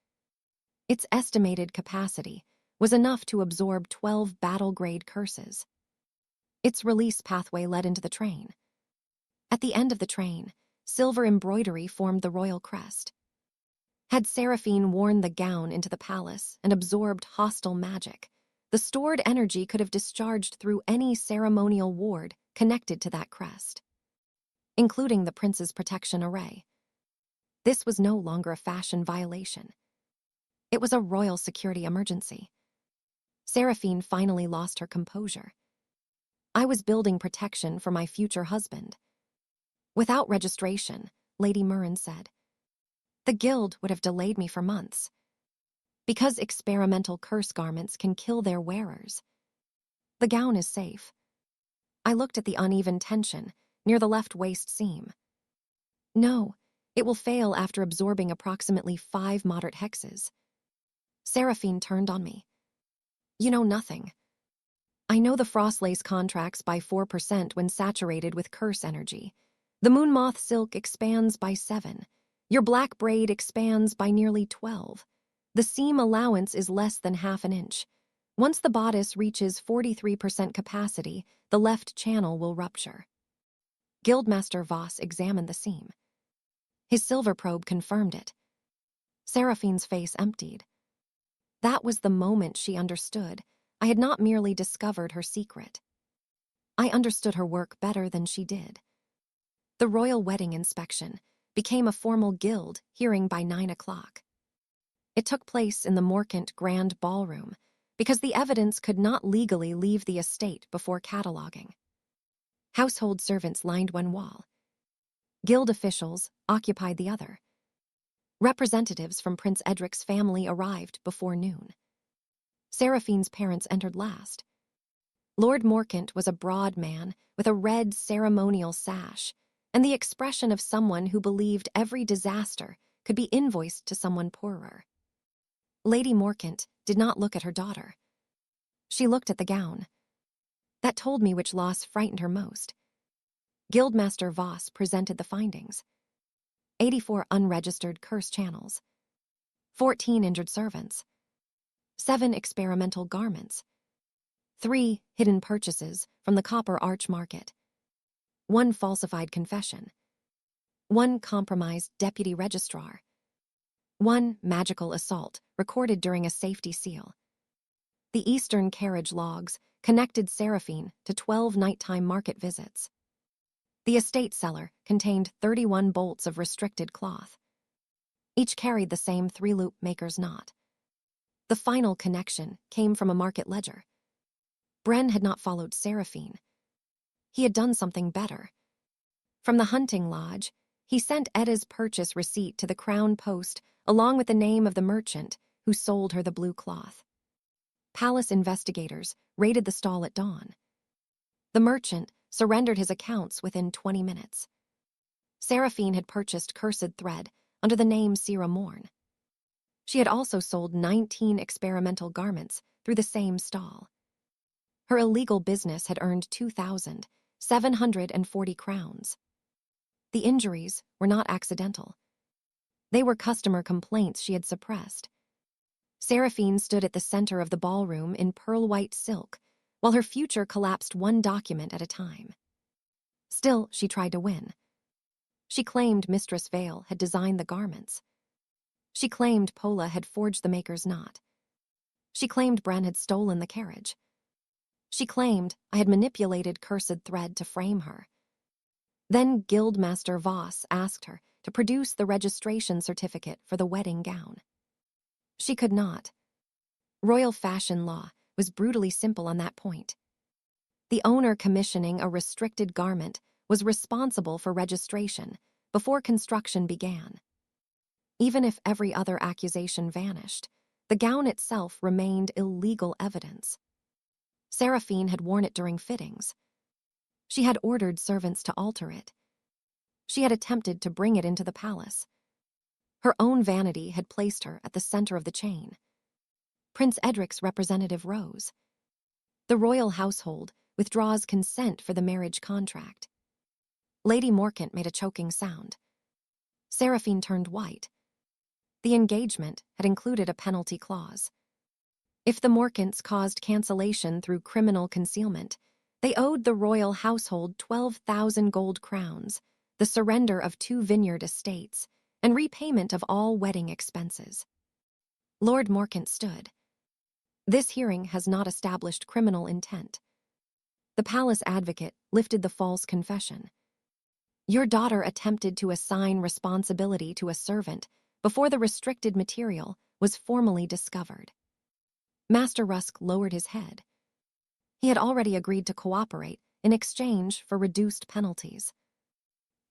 Its estimated capacity was enough to absorb 12 battle-grade curses. Its release pathway led into the train. At the end of the train, silver embroidery formed the royal crest. Had Seraphine worn the gown into the palace and absorbed hostile magic, the stored energy could have discharged through any ceremonial ward connected to that crest, including the prince's protection array. This was no longer a fashion violation. It was a royal security emergency. Seraphine finally lost her composure. I was building protection for my future husband. Without registration, Lady Murren said, the guild would have delayed me for months. Because experimental curse garments can kill their wearers. The gown is safe. I looked at the uneven tension near the left waist seam. No, it will fail after absorbing approximately 5 moderate hexes. Seraphine turned on me. You know nothing. I know the frostlace contracts by 4% when saturated with curse energy. The moonmoth silk expands by 7. Your black braid expands by nearly 12. The seam allowance is less than half an inch. Once the bodice reaches 43% capacity, the left channel will rupture. Guildmaster Voss examined the seam. His silver probe confirmed it. Seraphine's face emptied. That was the moment she understood. I had not merely discovered her secret. I understood her work better than she did. The royal wedding inspection became a formal guild hearing by 9 o'clock. It took place in the Morcant Grand Ballroom because the evidence could not legally leave the estate before cataloging. Household servants lined one wall. Guild officials occupied the other. Representatives from Prince Edric's family arrived before noon. Seraphine's parents entered last. Lord Morcant was a broad man with a red ceremonial sash and the expression of someone who believed every disaster could be invoiced to someone poorer. Lady Morcant did not look at her daughter. She looked at the gown. That told me which loss frightened her most. Guildmaster Voss presented the findings. 84 unregistered curse channels. 14 injured servants. 7 experimental garments. 3 hidden purchases from the Copper Arch Market. 1 falsified confession. 1 compromised deputy registrar. 1 magical assault recorded during a safety seal. The Eastern carriage logs connected Seraphine to 12 nighttime market visits. The estate cellar contained 31 bolts of restricted cloth. Each carried the same 3-loop maker's knot. The final connection came from a market ledger. Bren had not followed Seraphine. He had done something better. From the hunting lodge, he sent Edda's purchase receipt to the Crown Post along with the name of the merchant who sold her the blue cloth. Palace investigators raided the stall at dawn. The merchant surrendered his accounts within 20 minutes. Seraphine had purchased cursed thread under the name Sera Morn. She had also sold 19 experimental garments through the same stall. Her illegal business had earned 2,740 crowns. The injuries were not accidental. They were customer complaints she had suppressed. Seraphine stood at the center of the ballroom in pearl-white silk, while her future collapsed one document at a time. Still, she tried to win. She claimed Mistress Vale had designed the garments. She claimed Pola had forged the maker's knot. She claimed Bren had stolen the carriage. She claimed I had manipulated cursed thread to frame her. Then Guildmaster Voss asked her to produce the registration certificate for the wedding gown. She could not. Royal fashion law was brutally simple on that point. The owner commissioning a restricted garment was responsible for registration before construction began. Even if every other accusation vanished, the gown itself remained illegal evidence. Seraphine had worn it during fittings. She had ordered servants to alter it. She had attempted to bring it into the palace. Her own vanity had placed her at the center of the chain. Prince Edric's representative rose. The royal household withdraws consent for the marriage contract. Lady Morcant made a choking sound. Seraphine turned white. The engagement had included a penalty clause. If the Morcants caused cancellation through criminal concealment, they owed the royal household 12,000 gold crowns, the surrender of 2 vineyard estates, and repayment of all wedding expenses. Lord Morcant stood. This hearing has not established criminal intent. The palace advocate lifted the false confession. Your daughter attempted to assign responsibility to a servant before the restricted material was formally discovered. Master Rusk lowered his head. He had already agreed to cooperate in exchange for reduced penalties.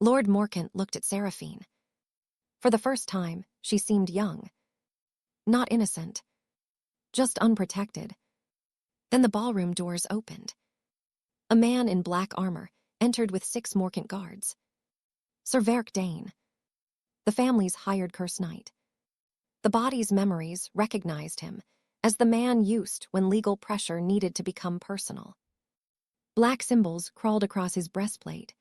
Lord Morcant looked at Seraphine. For the first time, she seemed young. Not innocent. Just unprotected. Then the ballroom doors opened. A man in black armor entered with 6 Morcant guards. Sir Verk Dane, the family's hired curse knight. The body's memories recognized him as the man used when legal pressure needed to become personal. Black symbols crawled across his breastplate.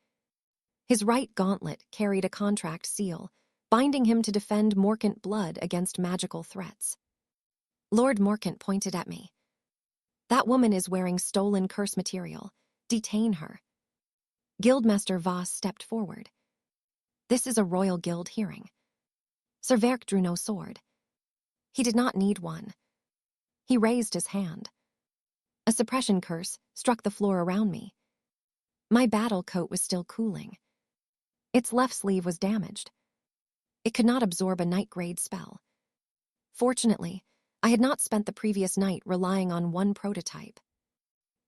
His right gauntlet carried a contract seal, binding him to defend Morcant blood against magical threats. Lord Morcant pointed at me. That woman is wearing stolen curse material. Detain her. Guildmaster Voss stepped forward. This is a royal guild hearing. Sir Verk drew no sword. He did not need one. He raised his hand. A suppression curse struck the floor around me. My battle coat was still cooling. Its left sleeve was damaged. It could not absorb a night-grade spell. Fortunately, I had not spent the previous night relying on one prototype.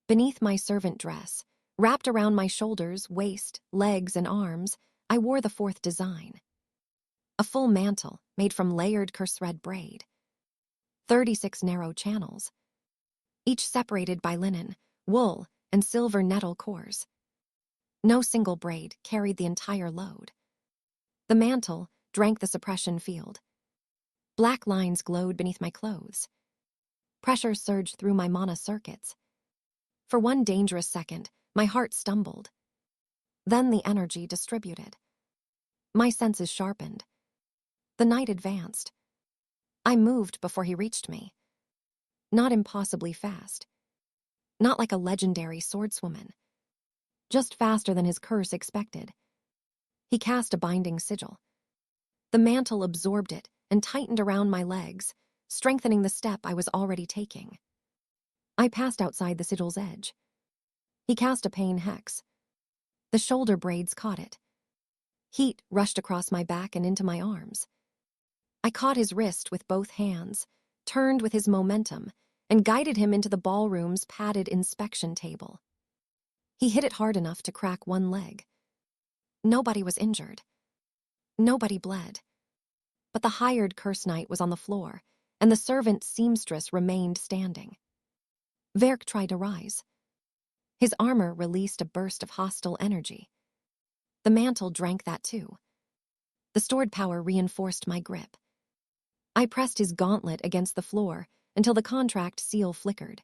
Beneath my servant dress, wrapped around my shoulders, waist, legs, and arms, I wore the 4th design. A full mantle made from layered curse thread braid. 36 narrow channels, each separated by linen, wool, and silver nettle cores. No single braid carried the entire load. The mantle drank the suppression field. Black lines glowed beneath my clothes. Pressure surged through my mana circuits. For one dangerous second, my heart stumbled. Then the energy distributed. My senses sharpened. The knight advanced. I moved before he reached me. Not impossibly fast. Not like a legendary swordswoman. Just faster than his curse expected. He cast a binding sigil. The mantle absorbed it and tightened around my legs, strengthening the step I was already taking. I passed outside the sigil's edge. He cast a pain hex. The shoulder braids caught it. Heat rushed across my back and into my arms. I caught his wrist with both hands, turned with his momentum, and guided him into the ballroom's padded inspection table. He hit it hard enough to crack one leg. Nobody was injured. Nobody bled. But the hired curse knight was on the floor, and the servant Seamstress remained standing. Verk tried to rise. His armor released a burst of hostile energy. The mantle drank that too. The stored power reinforced my grip. I pressed his gauntlet against the floor until the contract seal flickered.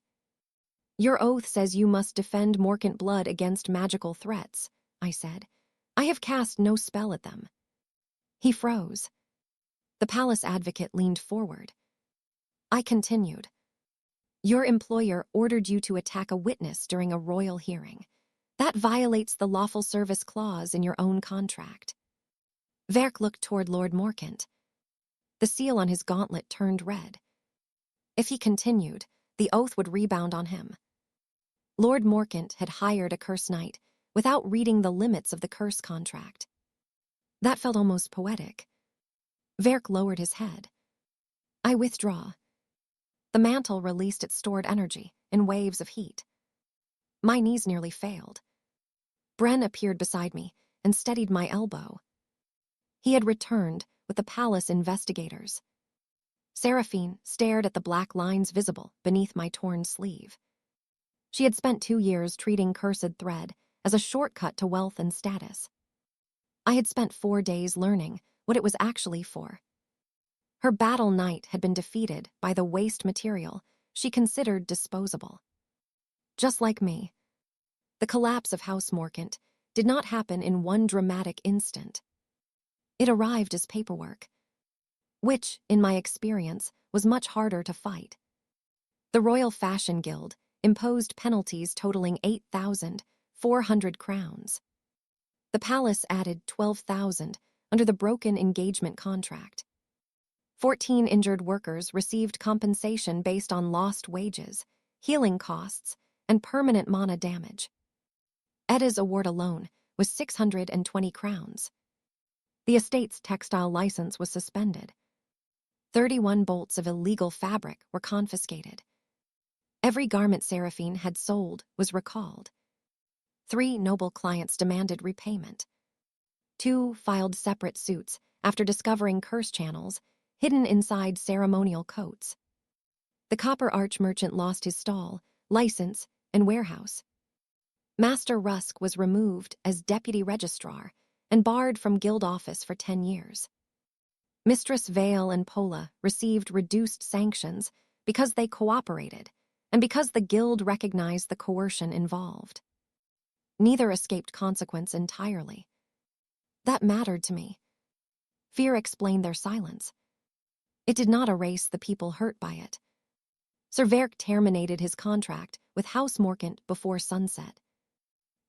Your oath says you must defend Morcant blood against magical threats, I said. I have cast no spell at them. He froze. The palace advocate leaned forward. I continued. Your employer ordered you to attack a witness during a royal hearing. That violates the lawful service clause in your own contract. Verk looked toward Lord Morcant. The seal on his gauntlet turned red. If he continued, the oath would rebound on him. Lord Morcant had hired a curse knight without reading the limits of the curse contract. That felt almost poetic. Verk lowered his head. I withdraw. The mantle released its stored energy in waves of heat. My knees nearly failed. Bren appeared beside me and steadied my elbow. He had returned with the palace investigators. Seraphine stared at the black lines visible beneath my torn sleeve. She had spent 2 years treating cursed thread as a shortcut to wealth and status. I had spent 4 days learning what it was actually for. Her battle knight had been defeated by the waste material she considered disposable. Just like me, the collapse of House Morcant did not happen in one dramatic instant. It arrived as paperwork, which, in my experience, was much harder to fight. The Royal Fashion Guild imposed penalties totaling 8,400 crowns. The palace added 12,000 under the broken engagement contract. 14 injured workers received compensation based on lost wages, healing costs, and permanent mana damage. Edda's award alone was 620 crowns. The estate's textile license was suspended. 31 bolts of illegal fabric were confiscated. Every garment Seraphine had sold was recalled. 3 noble clients demanded repayment. 2 filed separate suits after discovering curse channels hidden inside ceremonial coats. The Copper Arch merchant lost his stall, license, and warehouse. Master Rusk was removed as deputy registrar and barred from guild office for 10 years. Mistress Vale and Pola received reduced sanctions because they cooperated and because the guild recognized the coercion involved. Neither escaped consequence entirely. That mattered to me. Fear explained their silence. It did not erase the people hurt by it. Sir Verk terminated his contract with House Morcant before sunset.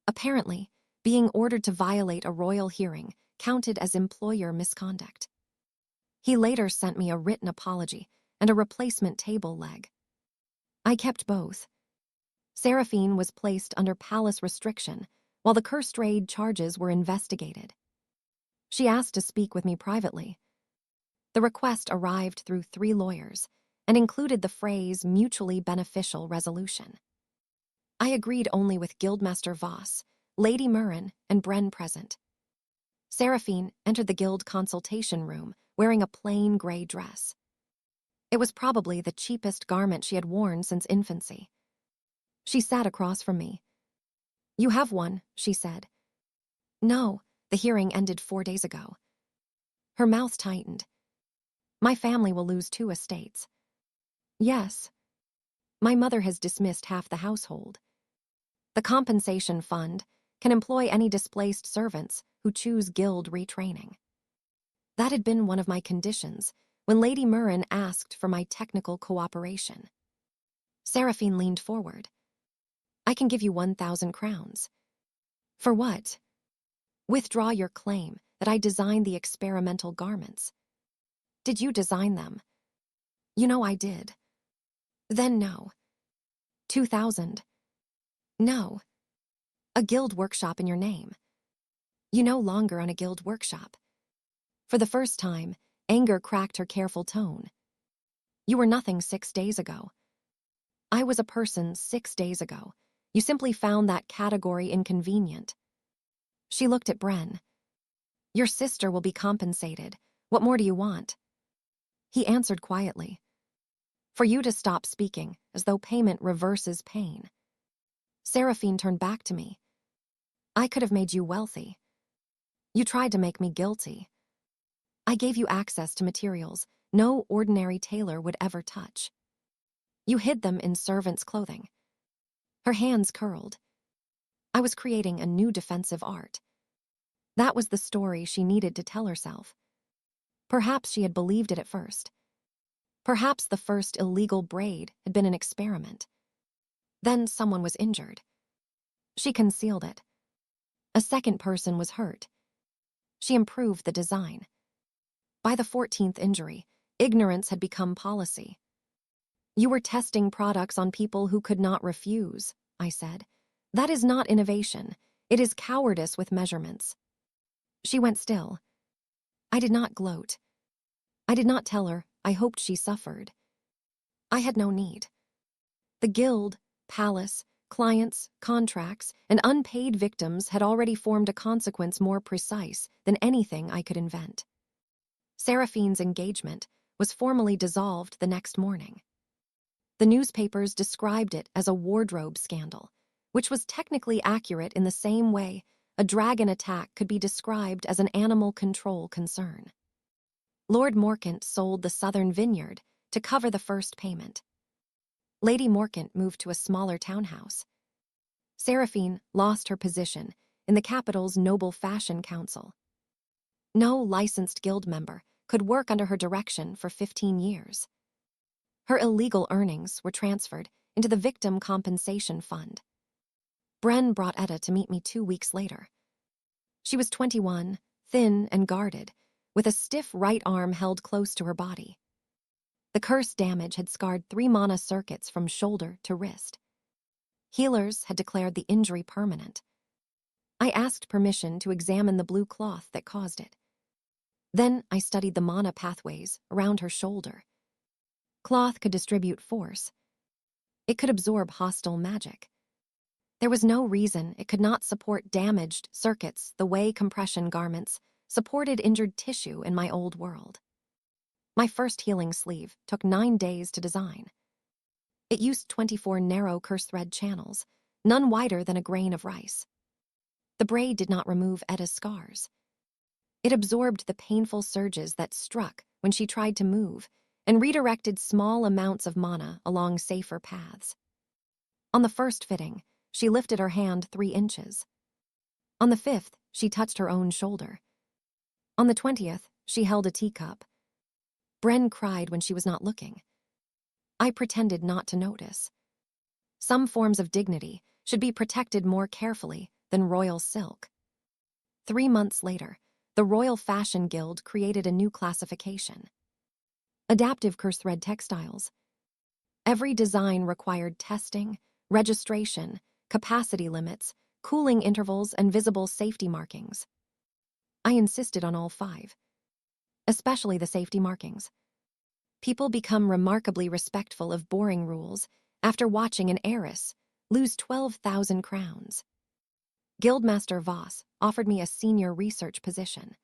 Apparently, being ordered to violate a royal hearing counted as employer misconduct. He later sent me a written apology and a replacement table leg. I kept both. Seraphine was placed under palace restriction while the cursed raid charges were investigated. She asked to speak with me privately. The request arrived through 3 lawyers and included the phrase mutually beneficial resolution. I agreed only with Guildmaster Voss, Lady Murren, and Bren present. Seraphine entered the guild consultation room wearing a plain gray dress. It was probably the cheapest garment she had worn since infancy. She sat across from me. "You have one," she said. "No, the hearing ended 4 days ago." Her mouth tightened. "My family will lose 2 estates." "Yes. My mother has dismissed half the household. The compensation fund can employ any displaced servants who choose guild retraining." That had been one of my conditions when Lady Murren asked for my technical cooperation. Seraphine leaned forward. "I can give you 1,000 crowns. For what?" "Withdraw your claim that I designed the experimental garments." "Did you design them?" "You know I did." "Then no." 2,000. "No." "A guild workshop in your name." "You no longer own a guild workshop." For the first time, anger cracked her careful tone. "You were nothing 6 days ago." "I was a person 6 days ago. You simply found that category inconvenient." She looked at Bren. "Your sister will be compensated. What more do you want?" He answered quietly. "For you to stop speaking, as though payment reverses pain." Seraphine turned back to me. "I could have made you wealthy. You tried to make me guilty. I gave you access to materials no ordinary tailor would ever touch. You hid them in servants' clothing." Her hands curled. I was creating a new defensive art. That was the story she needed to tell herself. Perhaps she had believed it at first. Perhaps the first illegal braid had been an experiment. Then someone was injured. She concealed it. A second person was hurt. She improved the design. By the 14th injury, ignorance had become policy. "You were testing products on people who could not refuse," I said. "That is not innovation. It is cowardice with measurements." She went still. I did not gloat. I did not tell her I hoped she suffered. I had no need. The guild, palace, clients, contracts, and unpaid victims had already formed a consequence more precise than anything I could invent. Seraphine's engagement was formally dissolved the next morning. The newspapers described it as a wardrobe scandal, which was technically accurate in the same way a dragon attack could be described as an animal control concern. Lord Morcant sold the southern vineyard to cover the first payment. Lady Morcant moved to a smaller townhouse. Seraphine lost her position in the capital's Noble Fashion Council. No licensed guild member could work under her direction for 15 years. Her illegal earnings were transferred into the Victim Compensation Fund. Bren brought Etta to meet me 2 weeks later. She was 21, thin and guarded, with a stiff right arm held close to her body. The curse damage had scarred 3 mana circuits from shoulder to wrist. Healers had declared the injury permanent. I asked permission to examine the blue cloth that caused it. Then I studied the mana pathways around her shoulder. Cloth could distribute force. It could absorb hostile magic. There was no reason it could not support damaged circuits the way compression garments supported injured tissue in my old world. My first healing sleeve took 9 days to design. It used 24 narrow curse thread channels, none wider than a grain of rice. The braid did not remove Etta's scars. It absorbed the painful surges that struck when she tried to move and redirected small amounts of mana along safer paths. On the first fitting, she lifted her hand 3 inches. On the 5th, she touched her own shoulder. On the 20th, she held a teacup. Bren cried when she was not looking. I pretended not to notice. Some forms of dignity should be protected more carefully than royal silk. 3 months later, the Royal Fashion Guild created a new classification. Adaptive curse thread textiles. Every design required testing, registration, capacity limits, cooling intervals, and visible safety markings. I insisted on all 5, especially the safety markings. People become remarkably respectful of boring rules after watching an heiress lose 12,000 crowns. Guildmaster Voss offered me a senior research position.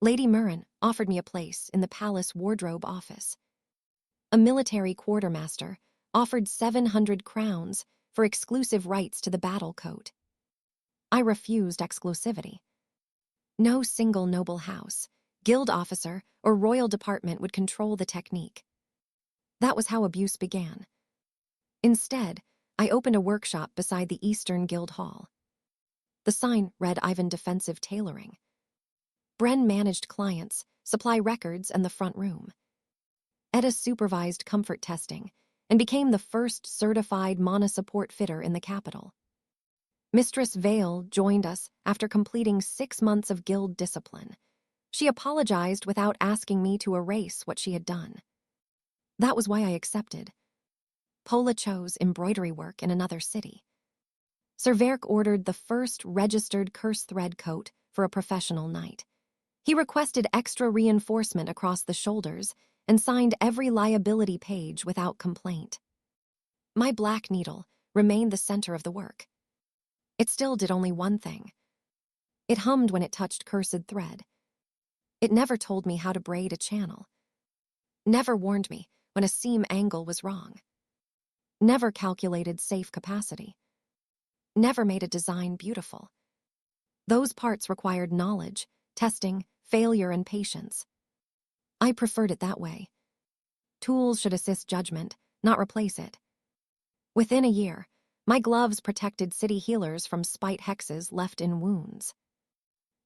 Lady Murren offered me a place in the palace wardrobe office. A military quartermaster offered 700 crowns for exclusive rights to the battle coat. I refused exclusivity. No single noble house, guild officer, or royal department would control the technique. That was how abuse began. Instead, I opened a workshop beside the Eastern Guild Hall. The sign read Iven Defensive Tailoring. Bren managed clients, supply records, and the front room. Etta supervised comfort testing and became the first certified mana support fitter in the capital. Mistress Vale joined us after completing 6 months of guild discipline. She apologized without asking me to erase what she had done. That was why I accepted. Pola chose embroidery work in another city. Sir Verk ordered the first registered curse thread coat for a professional knight. He requested extra reinforcement across the shoulders and signed every liability page without complaint. My black needle remained the center of the work. It still did only one thing. It hummed when it touched cursed thread. It never told me how to braid a channel. Never warned me when a seam angle was wrong. Never calculated safe capacity. Never made a design beautiful. Those parts required knowledge, testing, failure, and patience. I preferred it that way. Tools should assist judgment, not replace it. Within a year, my gloves protected city healers from spite hexes left in wounds.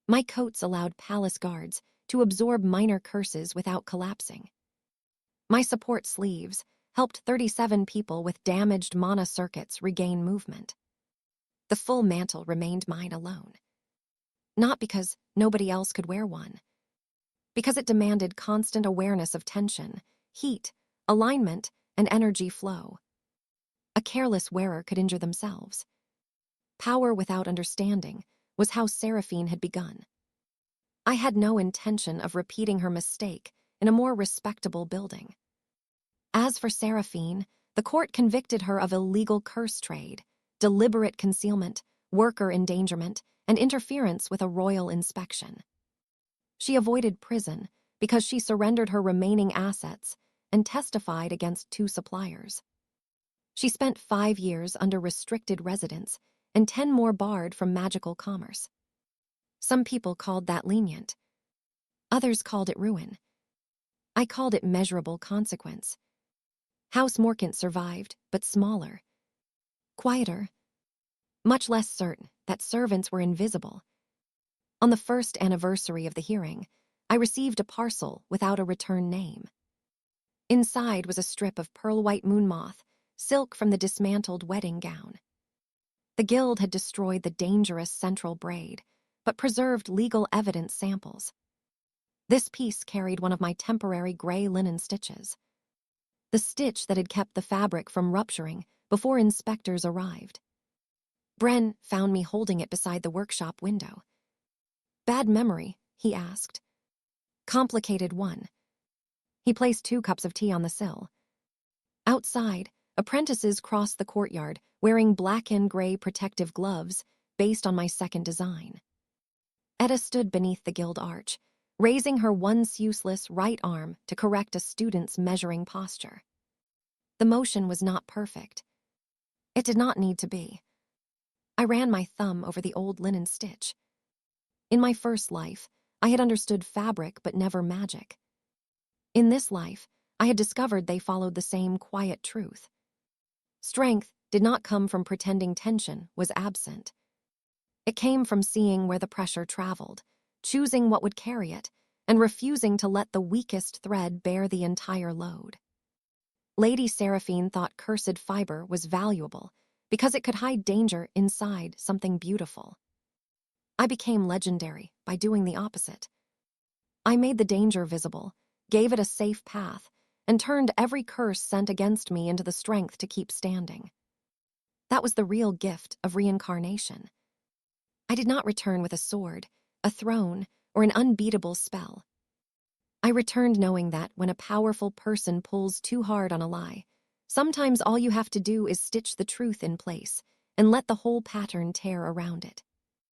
My coats allowed palace guards to absorb minor curses without collapsing. My support sleeves helped 37 people with damaged mana circuits regain movement. The full mantle remained mine alone. Not because nobody else could wear one. Because it demanded constant awareness of tension, heat, alignment, and energy flow. A careless wearer could injure themselves. Power without understanding was how Seraphine had begun. I had no intention of repeating her mistake in a more respectable building. As for Seraphine, the court convicted her of illegal curse trade, deliberate concealment, worker endangerment, and interference with a royal inspection. She avoided prison because she surrendered her remaining assets and testified against 2 suppliers. She spent 5 years under restricted residence and 10 more barred from magical commerce. Some people called that lenient. Others called it ruin. I called it measurable consequence. House Morcant survived, but smaller. Quieter. Much less certain that servants were invisible. On the first anniversary of the hearing, I received a parcel without a return name. Inside was a strip of pearl-white moon moth, silk from the dismantled wedding gown. The guild had destroyed the dangerous central braid, but preserved legal evidence samples. This piece carried one of my temporary gray linen stitches. The stitch that had kept the fabric from rupturing before inspectors arrived. Bren found me holding it beside the workshop window. "Bad memory?" he asked. "Complicated one." He placed 2 cups of tea on the sill. Outside, apprentices crossed the courtyard wearing black and gray protective gloves based on my second design. Etta stood beneath the guild arch, raising her once useless right arm to correct a student's measuring posture. The motion was not perfect. It did not need to be. I ran my thumb over the old linen stitch. In my first life, I had understood fabric but never magic. In this life, I had discovered they followed the same quiet truth. Strength did not come from pretending tension was absent. It came from seeing where the pressure traveled, choosing what would carry it, and refusing to let the weakest thread bear the entire load. Lady Seraphine thought cursed fiber was valuable because it could hide danger inside something beautiful. I became legendary by doing the opposite. I made the danger visible, gave it a safe path, and turned every curse sent against me into the strength to keep standing. That was the real gift of reincarnation. I did not return with a sword, a throne, or an unbeatable spell. I returned knowing that when a powerful person pulls too hard on a lie, sometimes all you have to do is stitch the truth in place and let the whole pattern tear around it.